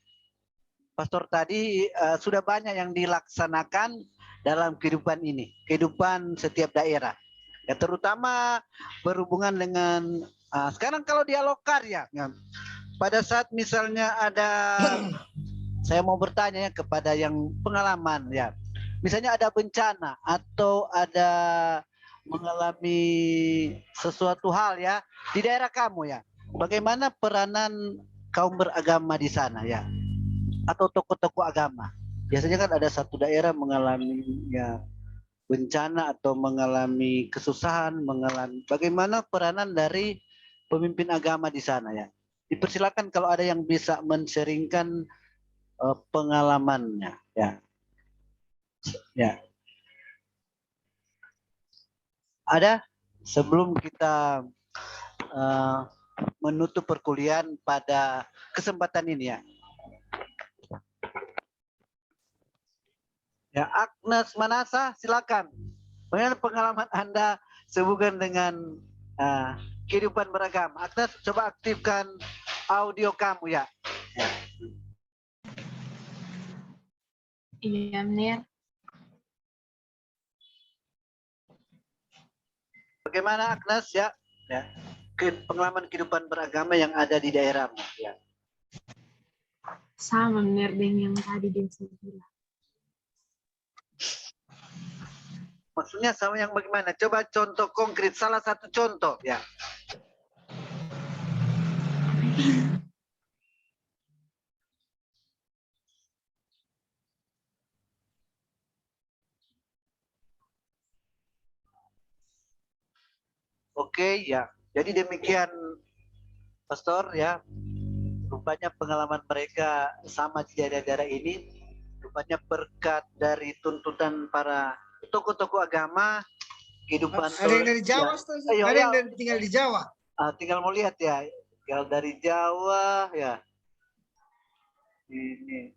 [SPEAKER 1] pastor tadi sudah banyak yang dilaksanakan dalam kehidupan ini, kehidupan setiap daerah. Ya terutama berhubungan dengan sekarang kalau dialog karya ya, pada saat misalnya ada saya mau bertanya ya kepada yang pengalaman ya. Misalnya ada bencana atau ada mengalami sesuatu hal ya di daerah kamu ya. Bagaimana peranan kaum beragama di sana ya? Atau tokoh-tokoh agama? Biasanya kan ada satu daerah mengalami ya bencana atau mengalami kesusahan, mengalami bagaimana peranan dari pemimpin agama di sana ya. Dipersilakan kalau ada yang bisa men-sharingkan pengalamannya ya. Ya. Ada sebelum kita menutup perkuliahan pada kesempatan ini ya. Ya, Agnes Manasa, silakan. Bagaimana pengalaman Anda sehubungan dengan kehidupan beragama? Agnes, coba aktifkan audio kamu ya.
[SPEAKER 6] Iya, Menir.
[SPEAKER 1] Bagaimana Agnes ya? Ya. Pengalaman kehidupan beragama yang ada di daerahmu ya.
[SPEAKER 6] Sama, Menir, dengan yang tadi dia bilang.
[SPEAKER 1] Maksudnya sama yang bagaimana? Coba contoh konkret, salah satu contoh ya. Oke ya. Jadi demikian Pastor ya. Rupanya pengalaman mereka sama di daerah-daerah ini. Rupanya berkat dari tuntutan para tokoh-tokoh agama, kehidupan
[SPEAKER 3] Ada yang dari Jawa,
[SPEAKER 1] ya.
[SPEAKER 3] ada yang dari tinggal di Jawa.
[SPEAKER 1] Tinggal mau lihat ya, tinggal dari Jawa ya. Ini.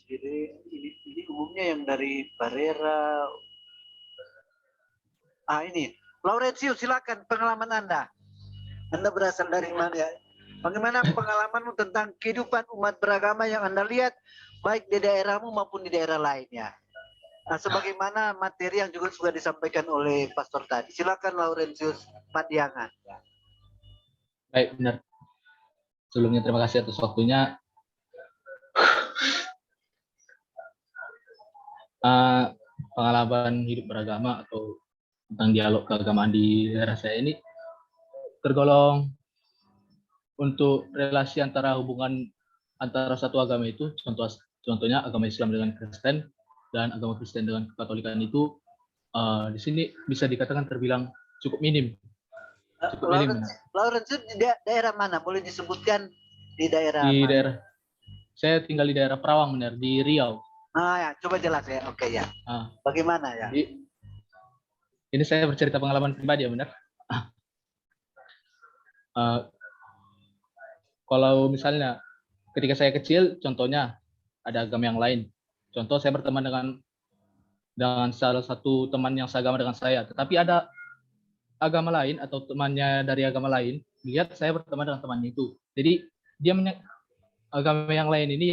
[SPEAKER 1] Jadi ini umumnya yang dari Barera. Ini Laurentius, silakan pengalaman Anda. Anda berasal dari mana ya? Bagaimana pengalamanmu tentang kehidupan umat beragama yang Anda lihat baik di daerahmu maupun di daerah lainnya? Sebagaimana materi yang juga sudah disampaikan oleh Pastor tadi. Silakan Laurentius Padiangan.
[SPEAKER 7] Baik, benar. Sebelumnya terima kasih atas waktunya. Pengalaman hidup beragama atau tentang dialog keagamaan di daerah saya ini tergolong untuk relasi antara hubungan antara satu agama itu, contohnya agama Islam dengan Kristen dan agama Kristen dengan Katolikan itu di sini bisa dikatakan terbilang cukup minim. Cukup minim.
[SPEAKER 1] Lawrence di daerah mana? Boleh disebutkan di daerah
[SPEAKER 7] di
[SPEAKER 1] mana?
[SPEAKER 7] Daerah saya tinggal di daerah Perawang, benar, di Riau.
[SPEAKER 1] Ya, coba jelas ya. Oke ya. Bagaimana ya?
[SPEAKER 7] Ini saya bercerita pengalaman pribadi ya, benar. Kalau misalnya ketika saya kecil, contohnya ada agama yang lain. Contoh saya berteman dengan salah satu teman yang seagama dengan saya, tetapi ada agama lain atau temannya dari agama lain lihat saya berteman dengan temannya itu. Jadi dia agama yang lain ini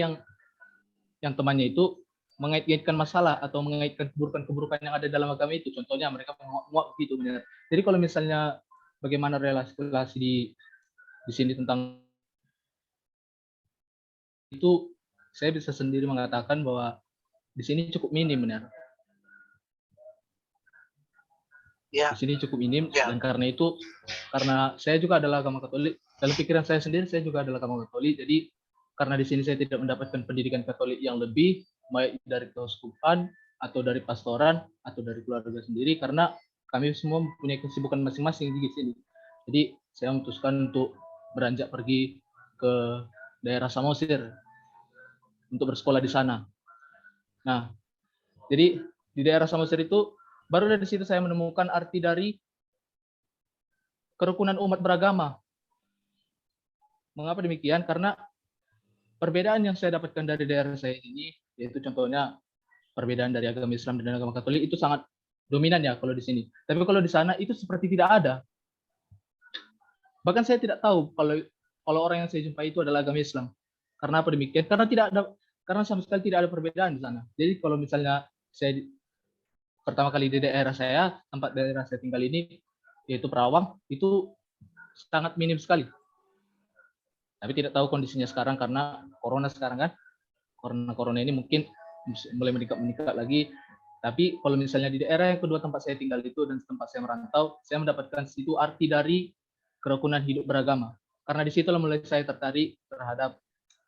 [SPEAKER 7] yang temannya itu mengait-ngaitkan masalah atau mengaitkan keburukan-keburukan yang ada dalam agama itu. Contohnya mereka menguak gitu, benar. Jadi kalau misalnya bagaimana relasi di sini tentang itu, saya bisa sendiri mengatakan bahwa di sini cukup minim, benar.
[SPEAKER 1] Ya.
[SPEAKER 7] Di sini cukup minim dan karena saya juga adalah agama Katolik. Dalam pikiran saya sendiri saya juga adalah agama Katolik. Jadi karena di sini saya tidak mendapatkan pendidikan Katolik yang lebih baik dari keuskupan atau dari pastoran atau dari keluarga sendiri, karena kami semua mempunyai kesibukan masing-masing di sini. Jadi saya memutuskan untuk beranjak pergi ke daerah Samosir untuk bersekolah di sana. Nah, jadi di daerah Samosir itu Baru dari situ saya menemukan arti dari kerukunan umat beragama. Mengapa demikian? Karena perbedaan yang saya dapatkan dari daerah saya ini, yaitu contohnya perbedaan dari agama Islam dan agama Katolik itu sangat dominan ya kalau di sini. Tapi kalau di sana itu seperti tidak ada. Bahkan saya tidak tahu kalau orang yang saya jumpai itu adalah agama Islam. Karena apa demikian? Karena sama sekali tidak ada perbedaan di sana. Jadi kalau misalnya saya pertama kali di daerah saya, tempat daerah saya tinggal ini, yaitu Perawang, itu sangat minim sekali. Tapi tidak tahu kondisinya sekarang karena corona sekarang kan. Corona ini mungkin mulai meningkat lagi. Tapi kalau misalnya di daerah yang kedua tempat saya tinggal itu dan tempat saya merantau, saya mendapatkan situ arti dari kerukunan hidup beragama. Karena di situlah mulai saya tertarik terhadap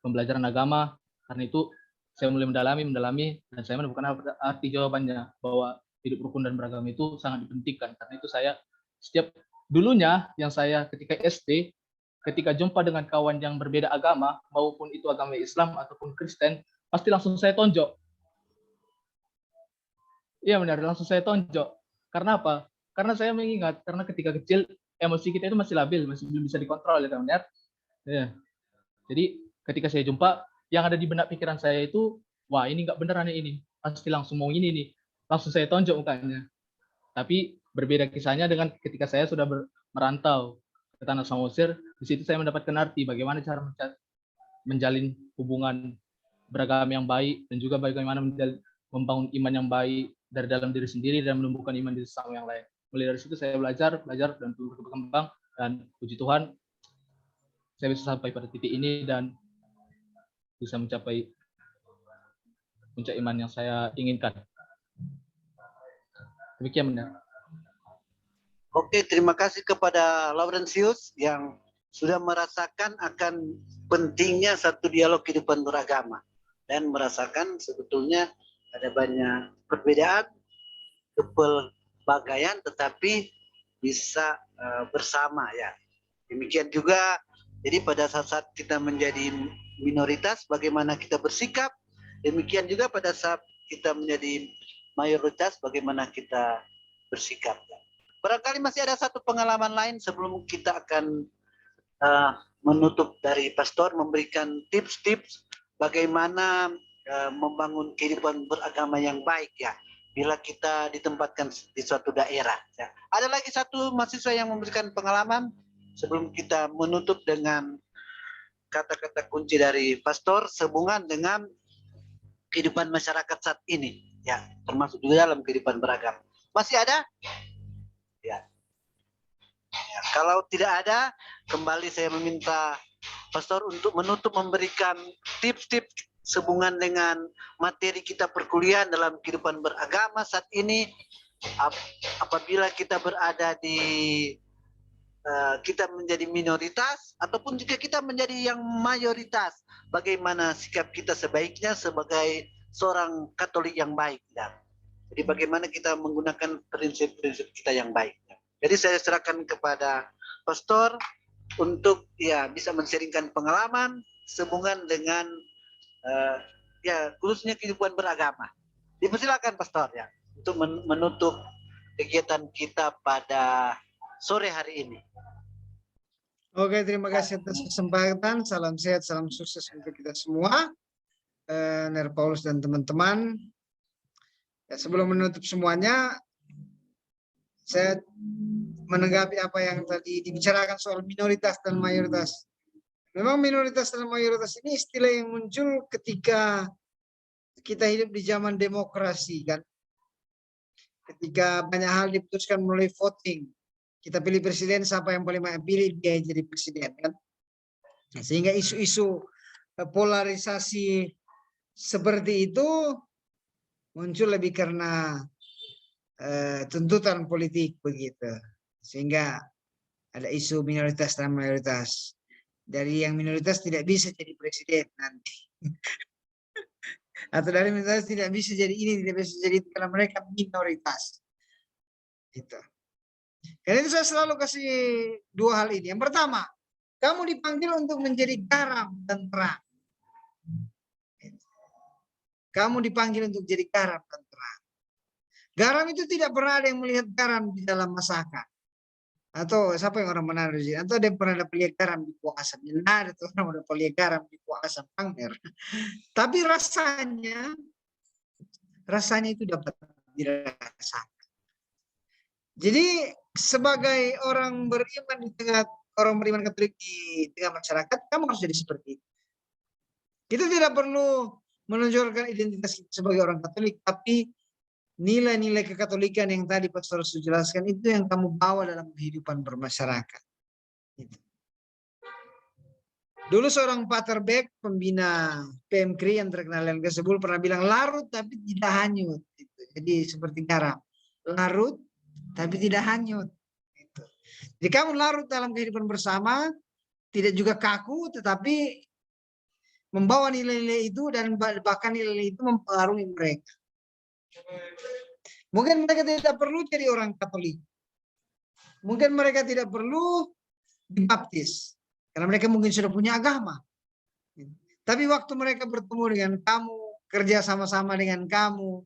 [SPEAKER 7] pembelajaran agama. Karena itu saya mulai mendalami, dan saya menemukan arti jawabannya bahwa hidup rukun dan beragama itu sangat dipentingkan. Karena itu saya setiap dulunya yang saya ketika SD, ketika jumpa dengan kawan yang berbeda agama, maupun itu agama Islam ataupun Kristen, pasti langsung saya tonjok. Iya benar, langsung saya tonjok. Karena apa? Karena saya mengingat, karena ketika kecil emosi kita itu masih labil, masih belum bisa dikontrol ya teman-teman. Ya. Jadi ketika saya jumpa, yang ada di benak pikiran saya itu, wah ini nggak beneran ini, pasti langsung mau ini nih, langsung saya tonjok mukanya. Tapi berbeda kisahnya dengan ketika saya sudah merantau ke tanah Samosir, di situ saya mendapatkan arti bagaimana cara menjalin hubungan beragama yang baik dan juga bagaimana membangun iman yang baik dari dalam diri sendiri dan menumbuhkan iman di sesama yang lain. Mulai dari situ saya belajar dan berkembang, dan puji Tuhan saya bisa sampai pada titik ini dan bisa mencapai puncak iman yang saya inginkan. Demikian benar.
[SPEAKER 1] Oke, terima kasih kepada Laurentius yang sudah merasakan akan pentingnya satu dialog kehidupan beragama dan merasakan sebetulnya ada banyak perbedaan, kepelbagaian, tetapi bisa bersama ya. Demikian juga, jadi pada saat kita menjadi minoritas, bagaimana kita bersikap, demikian juga pada saat kita menjadi mayoritas, bagaimana kita bersikap. Barangkali masih ada satu pengalaman lain sebelum kita akan menutup dari pastor, memberikan tips-tips bagaimana membangun kehidupan beragama yang baik ya, bila kita ditempatkan di suatu daerah. Ya. Ada lagi satu mahasiswa yang memberikan pengalaman sebelum kita menutup dengan kata-kata kunci dari pastor sehubungan dengan kehidupan masyarakat saat ini, ya, termasuk juga dalam kehidupan beragama. Masih ada? Ya. Ya, kalau tidak ada, kembali saya meminta pastor untuk menutup, memberikan tips-tips sehubungan dengan materi kita perkuliahan dalam kehidupan beragama saat ini. Apabila kita berada di kita menjadi minoritas ataupun jika kita menjadi yang mayoritas, bagaimana sikap kita sebaiknya sebagai seorang Katolik yang baik ya. Jadi bagaimana kita menggunakan prinsip-prinsip kita yang baik. Jadi saya serahkan kepada pastor untuk ya bisa men-sharingkan pengalaman sehubungan dengan ya khususnya kehidupan beragama. Dipersilakan pastor ya untuk menutup kegiatan kita pada sore hari ini.
[SPEAKER 3] Oke, terima kasih atas kesempatan. Salam sehat, salam sukses untuk kita semua. Ner Paulus dan teman-teman. Ya, sebelum menutup semuanya, saya menanggapi apa yang tadi dibicarakan soal minoritas dan mayoritas. Memang minoritas dan mayoritas ini istilah yang muncul ketika kita hidup di zaman demokrasi kan. Ketika banyak hal diputuskan melalui voting. Kita pilih presiden, siapa yang paling banyak pilih dia jadi presiden kan. Sehingga isu-isu polarisasi seperti itu muncul lebih karena tuntutan politik begitu, sehingga ada isu minoritas dan mayoritas. Dari yang minoritas tidak bisa jadi presiden nanti, atau dari minoritas tidak bisa jadi ini, tidak bisa jadi karena mereka minoritas. Gitu. Karena itu saya selalu kasih dua hal ini. Yang pertama, kamu dipanggil untuk menjadi garam dan terang. Kamu dipanggil untuk jadi garam dan terang. Garam itu tidak pernah ada yang melihat garam di dalam masakan. Atau siapa yang orang Manado sih? Atau ada yang pernah ada lihat garam di kuah asam? Tidak ada tuh orang udah lihat garam di kuah asam panger. Tapi rasanya itu dapat dirasakan. Jadi sebagai orang beriman di tengah orang beriman Katolik di tengah masyarakat, kamu harus jadi seperti itu. Kita tidak perlu menonjolkan identitas kita sebagai orang Katolik, tapi nilai-nilai kekatolikan yang tadi Pastor jelaskan itu yang kamu bawa dalam kehidupan bermasyarakat. Gitu. Dulu seorang Pater Beck, pembina PMKRI yang terkenal yang ke-10 pernah bilang larut tapi tidak hanyut. Gitu. Jadi seperti garam, larut tapi tidak hanyut. Gitu. Jadi kamu larut dalam kehidupan bersama, tidak juga kaku, tetapi membawa nilai-nilai itu dan bahkan nilai itu mempengaruhi mereka. Mungkin mereka tidak perlu jadi orang Katolik. Mungkin mereka tidak perlu dibaptis. Karena mereka mungkin sudah punya agama. Tapi waktu mereka bertemu dengan kamu, kerja sama-sama dengan kamu,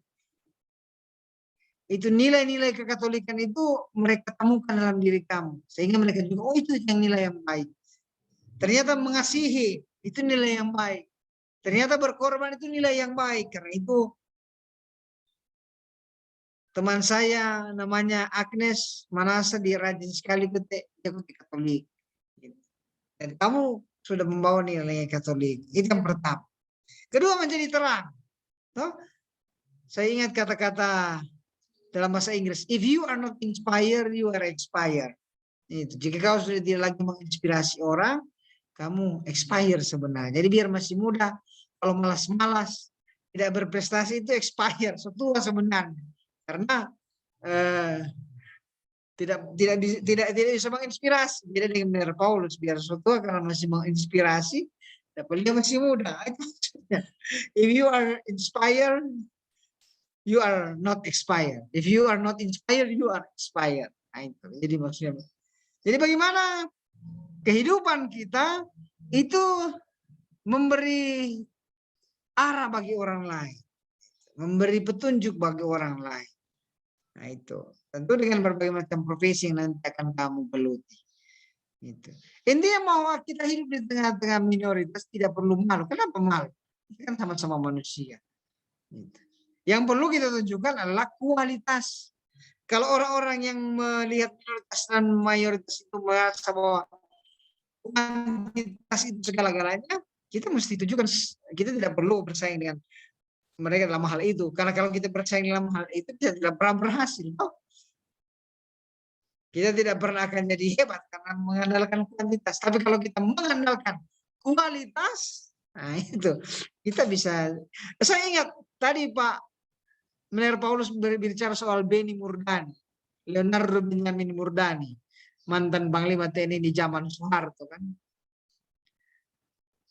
[SPEAKER 3] itu nilai-nilai kekatolikan itu mereka temukan dalam diri kamu. Sehingga mereka juga, oh itu yang nilai yang baik. Ternyata mengasihi, itu nilai yang baik. Ternyata berkorban itu nilai yang baik. Karena itu teman saya namanya Agnes Manasa, dia rajin sekali ikuti Katolik. Dan kamu sudah membawa nilai Katolik. Itu yang pertama. Kedua, menjadi terang. Toh? Saya ingat kata-kata dalam bahasa Inggris, if you are not inspired, you are expired. Itu. Jika kau sudah tidak lagi menginspirasi orang, kamu expire sebenarnya. Jadi biar masih muda, kalau malas-malas, tidak berprestasi itu expire, setua sebenarnya. Karena tidak bisa menginspirasi. Beda dengan benar Paulus, biar setua karena masih menginspirasi, dapat dia masih muda. If you are inspired, you are not expired. If you are not inspired, you are expired. Nah, itu. Jadi maksudnya. Jadi bagaimana kehidupan kita itu memberi arah bagi orang lain, memberi petunjuk bagi orang lain. Nah itu tentu dengan berbagai macam profesi yang nanti akan kamu geluti. Itu. Intinya bahwa kita hidup di tengah-tengah minoritas tidak perlu malu. Kenapa malu? Kita kan sama-sama manusia. Gitu. Yang perlu kita tunjukkan adalah kualitas. Kalau orang-orang yang melihat minoritas dan mayoritas itu merasa bahwa kuantitas itu segala-galanya, kita mesti tunjukkan kita tidak perlu bersaing dengan mereka dalam hal itu. Karena kalau kita bersaing dalam hal itu, kita tidak pernah berhasil. Kita tidak pernah akan jadi hebat karena mengandalkan kuantitas. Tapi kalau kita mengandalkan kualitas, nah itu kita bisa. Saya ingat tadi Pak Mener Paulus berbicara soal Beni Murdani, Leonardo Benjamin Murdani, mantan Panglima TNI di zaman Soeharto kan.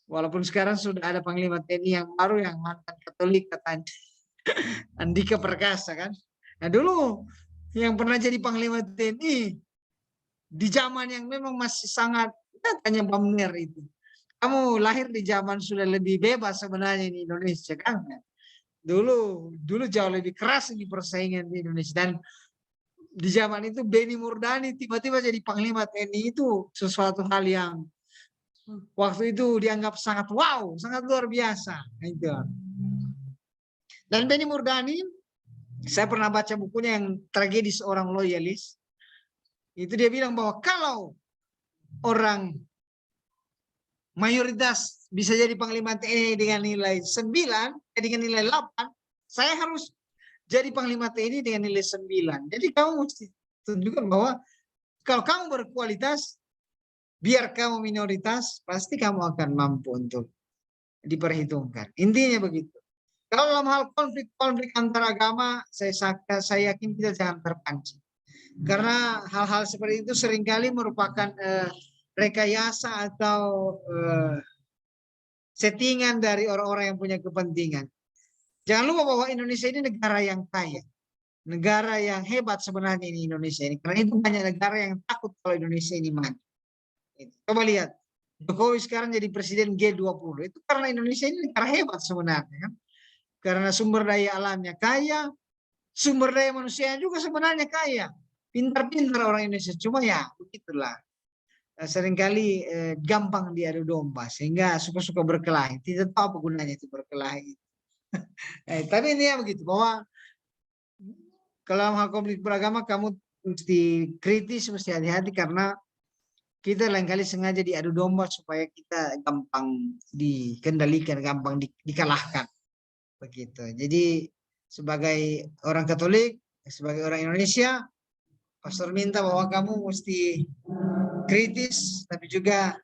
[SPEAKER 3] Walaupun sekarang sudah ada Panglima TNI yang baru yang mantan Katolik katanya, Andika Perkasa kan. Nah dulu yang pernah jadi Panglima TNI di zaman yang memang masih sangat, tanya Pak Mener itu, kamu lahir di zaman sudah lebih bebas sebenarnya di Indonesia kan. Dulu jauh lebih keras di persaingan di Indonesia, dan di zaman itu Beni Murdani tiba-tiba jadi Panglima TNI itu sesuatu hal yang waktu itu dianggap sangat wow, sangat luar biasa. Dan Beni Murdani, saya pernah baca bukunya yang Tragedi Seorang Loyalis. Itu dia bilang bahwa kalau orang mayoritas bisa jadi Panglima TNI dengan nilai 9, dengan nilai 8, saya harus jadi Panglima TNI dengan nilai 9. Jadi kamu mesti tunjukkan bahwa kalau kamu berkualitas, biar kamu minoritas, pasti kamu akan mampu untuk diperhitungkan. Intinya begitu. Kalau dalam hal konflik antar agama, saya yakin kita jangan terpancing. Karena hal-hal seperti itu seringkali merupakan rekayasa atau settingan dari orang-orang yang punya kepentingan. Jangan lupa bahwa Indonesia ini negara yang kaya. Negara yang hebat sebenarnya ini Indonesia ini. Karena itu banyak negara yang takut kalau Indonesia ini maju. Coba lihat. Jokowi sekarang jadi presiden G20. Itu karena Indonesia ini negara hebat sebenarnya. Karena sumber daya alamnya kaya, sumber daya manusia juga sebenarnya kaya. Pintar-pintar orang Indonesia. Cuma ya begitulah. Seringkali gampang diadu domba. Sehingga suka-suka berkelahi. Tidak tahu apa gunanya itu berkelahi. Tapi ini ya begitu. Bahwa kalau hal konflik beragama kamu mesti kritis, mesti hati-hati. Karena kita lain kali sengaja diadu domba supaya kita gampang dikendalikan, gampang dikalahkan. Begitu. Jadi sebagai orang Katolik, sebagai orang Indonesia, pastor minta bahwa kamu mesti kritis, tapi juga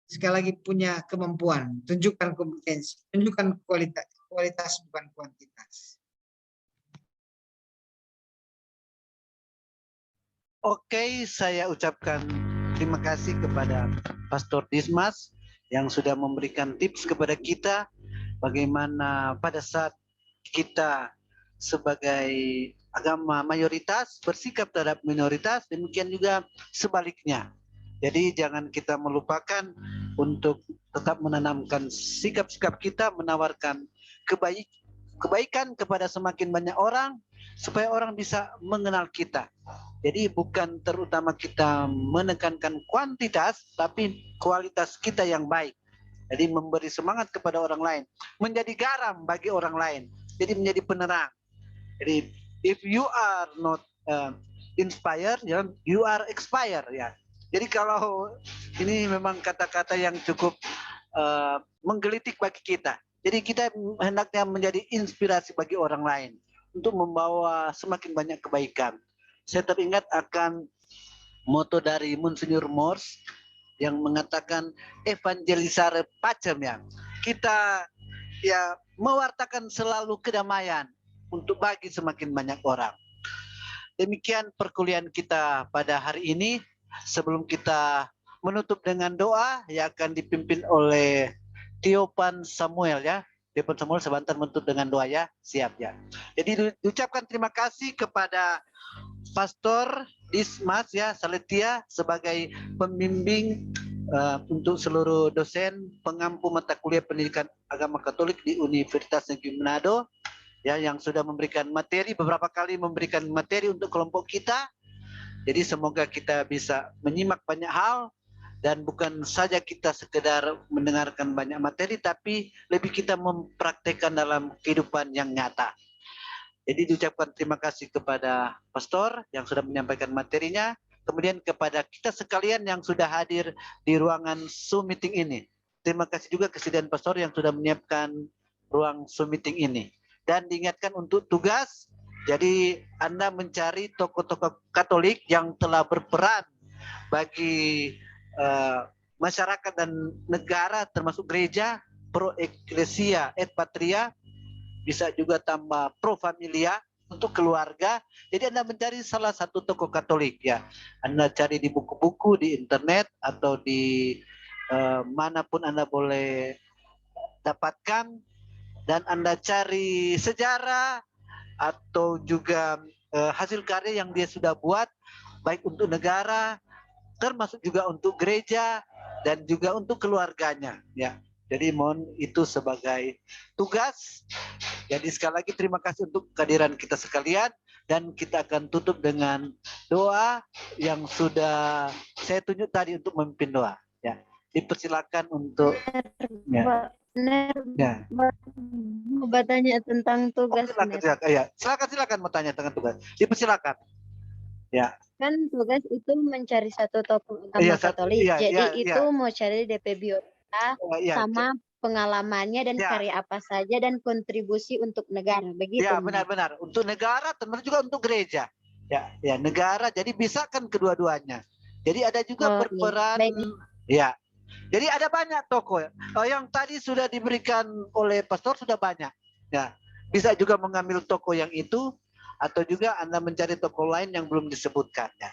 [SPEAKER 3] sekali lagi punya kemampuan, tunjukkan kompetensi, tunjukkan kualitas bukan kuantitas.
[SPEAKER 1] Oke, saya ucapkan terima kasih kepada Pastor Dismas yang sudah memberikan tips kepada kita bagaimana pada saat kita sebagai agama mayoritas bersikap terhadap minoritas, demikian juga sebaliknya. Jadi jangan kita melupakan untuk tetap menanamkan sikap-sikap kita, menawarkan kebaikan kepada semakin banyak orang supaya orang bisa mengenal kita. Jadi bukan terutama kita menekankan kuantitas, tapi kualitas kita yang baik. Jadi memberi semangat kepada orang lain, menjadi garam bagi orang lain, jadi menjadi penerang. Jadi if you are not inspired, you are expired ya. Jadi kalau ini memang kata-kata yang cukup menggelitik bagi kita. Jadi kita hendaknya menjadi inspirasi bagi orang lain untuk membawa semakin banyak kebaikan. Saya teringat akan moto dari Monsignor Morse yang mengatakan evangelisare pacem ya. Kita ya mewartakan selalu kedamaian untuk bagi semakin banyak orang. Demikian perkuliahan kita pada hari ini. Sebelum kita menutup dengan doa yang akan dipimpin oleh Tiopan Samuel ya. Tiopan Samuel sebentar menutup dengan doa ya. Siap ya. Jadi diucapkan terima kasih kepada Pastor Dismas ya Saletia sebagai pembimbing untuk seluruh dosen pengampu mata kuliah pendidikan agama Katolik di Universitas Negeri Manado ya, yang sudah memberikan materi, beberapa kali memberikan materi untuk kelompok kita. Jadi semoga kita bisa menyimak banyak hal dan bukan saja kita sekedar mendengarkan banyak materi, tapi lebih kita mempraktekkan dalam kehidupan yang nyata. Jadi diucapkan terima kasih kepada Pastor yang sudah menyampaikan materinya, kemudian kepada kita sekalian yang sudah hadir di ruangan Zoom meeting ini. Terima kasih juga kesediaan Pastor yang sudah menyiapkan ruang Zoom meeting ini. Dan diingatkan untuk tugas, jadi Anda mencari tokoh-tokoh Katolik yang telah berperan bagi masyarakat dan negara termasuk gereja, pro ecclesia et patria, bisa juga tambah pro familia untuk keluarga. Jadi Anda mencari salah satu tokoh Katolik ya. Anda cari di buku-buku, di internet atau di manapun Anda boleh dapatkan, dan Anda cari sejarah atau juga hasil karya yang dia sudah buat baik untuk negara termasuk juga untuk gereja dan juga untuk keluarganya ya. Jadi mohon itu sebagai tugas. Jadi sekali lagi terima kasih untuk kehadiran kita sekalian dan kita akan tutup dengan doa yang sudah saya tunjuk tadi untuk memimpin doa. Ya, dipersilakan untuk. Ya. Ya.
[SPEAKER 5] Mau bertanya tentang tugas.
[SPEAKER 1] Silakan mau tanya tentang tugas. Dipersilakan. Ya.
[SPEAKER 5] Kan tugas itu mencari satu tokoh agama Katolik. Jadi itu mau cari DP biota sama pengalamannya dan karya apa saja dan kontribusi untuk negara, begitu.
[SPEAKER 1] Ya, benar-benar. Untuk negara termasuk juga untuk gereja. Ya, negara. Jadi bisa kan kedua-duanya. Jadi ada juga berperan. Ya. Jadi ada banyak tokoh yang tadi sudah diberikan oleh Pastor sudah banyak. Ya. Bisa juga mengambil tokoh yang itu atau juga Anda mencari tokoh lain yang belum disebutkan ya.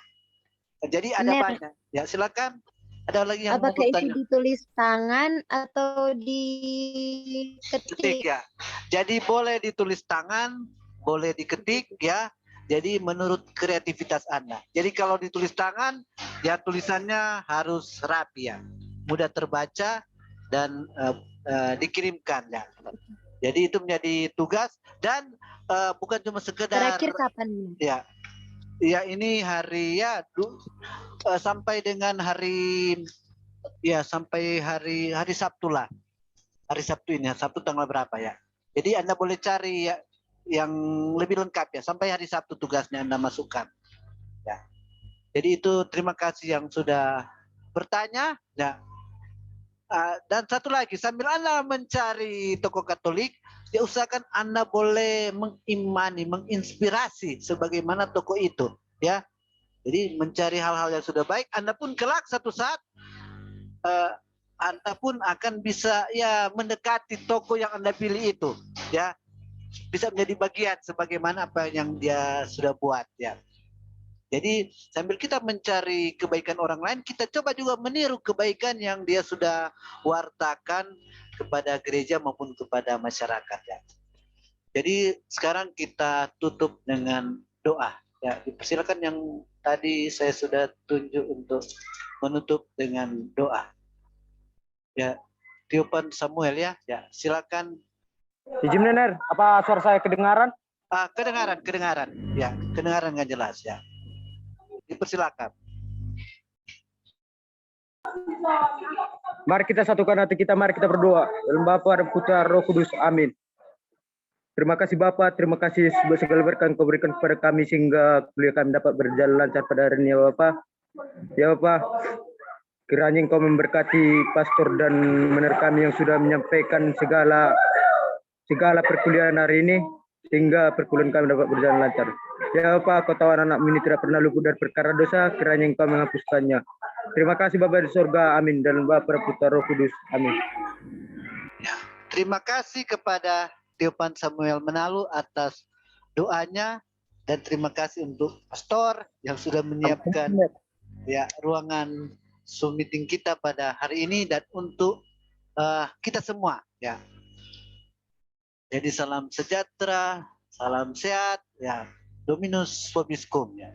[SPEAKER 1] Jadi ada banyak. Ya, silakan. Ada lagi yang mau bertanya?
[SPEAKER 5] Apakah itu ditulis tangan atau diketik?
[SPEAKER 1] Ya. Jadi boleh ditulis tangan, boleh diketik ya. Jadi menurut kreativitas Anda. Jadi kalau ditulis tangan, ya tulisannya harus rapi ya, mudah terbaca dan dikirimkan ya. Jadi itu menjadi tugas dan bukan cuma sekedar
[SPEAKER 6] Terakhir kapan?
[SPEAKER 1] ya. Ya ini hari ya sampai dengan hari ya sampai hari Sabtu lah. Hari Sabtu ini, Sabtu tanggal berapa ya? Jadi Anda boleh cari ya, yang lebih lengkap ya. Sampai hari Sabtu tugasnya Anda masukkan. Ya. Jadi itu terima kasih yang sudah bertanya. Ya. Dan satu lagi, sambil Anda mencari tokoh Katolik, ya usahakan Anda boleh mengimani, menginspirasi sebagaimana tokoh itu. Ya. Jadi mencari hal-hal yang sudah baik, Anda pun kelak satu saat Anda pun akan bisa ya mendekati tokoh yang Anda pilih itu, ya. Bisa menjadi bagian sebagaimana apa yang dia sudah buat, ya. Jadi sambil kita mencari kebaikan orang lain, kita coba juga meniru kebaikan yang dia sudah wartakan kepada gereja maupun kepada masyarakat, ya. Jadi sekarang kita tutup dengan doa. Ya, dipersilakan yang tadi saya sudah tunjuk untuk menutup dengan doa. Ya, Tiopan Samuel ya, ya silakan.
[SPEAKER 8] Izin Nener, apa suara saya kedengaran?
[SPEAKER 1] Kedengaran, ya kedengaran nggak jelas ya. Dipersilakan.
[SPEAKER 8] Mari kita satukan hati kita, mari kita berdoa. Dalam Bapa dan Putra Roh Kudus, amin. Terima kasih Bapak, terima kasih segala berkah yang kau berikan kepada kami sehingga kuliah kami dapat berjalan lancar pada hari ini ya Bapak. Ya Bapak, kiranya Engkau memberkati pastor dan mendengar kami yang sudah menyampaikan segala perkuliahan hari ini sehingga perkuliahan kami dapat berjalan lancar. Ya Bapak, kau tahu anak-anak ini tidak pernah luput dari perkara dosa, kiranya Engkau menghapuskannya. Terima kasih Bapak di surga, amin. Dan Bapa Putra Roh Kudus, amin.
[SPEAKER 1] Ya, terima kasih kepada Tiopan Samuel Menalu atas doanya dan terima kasih untuk pastor yang sudah menyiapkan ya ruangan Zoom meeting kita pada hari ini dan untuk kita semua ya. Jadi salam sejahtera, salam sehat ya. Dominus vobiscum ya.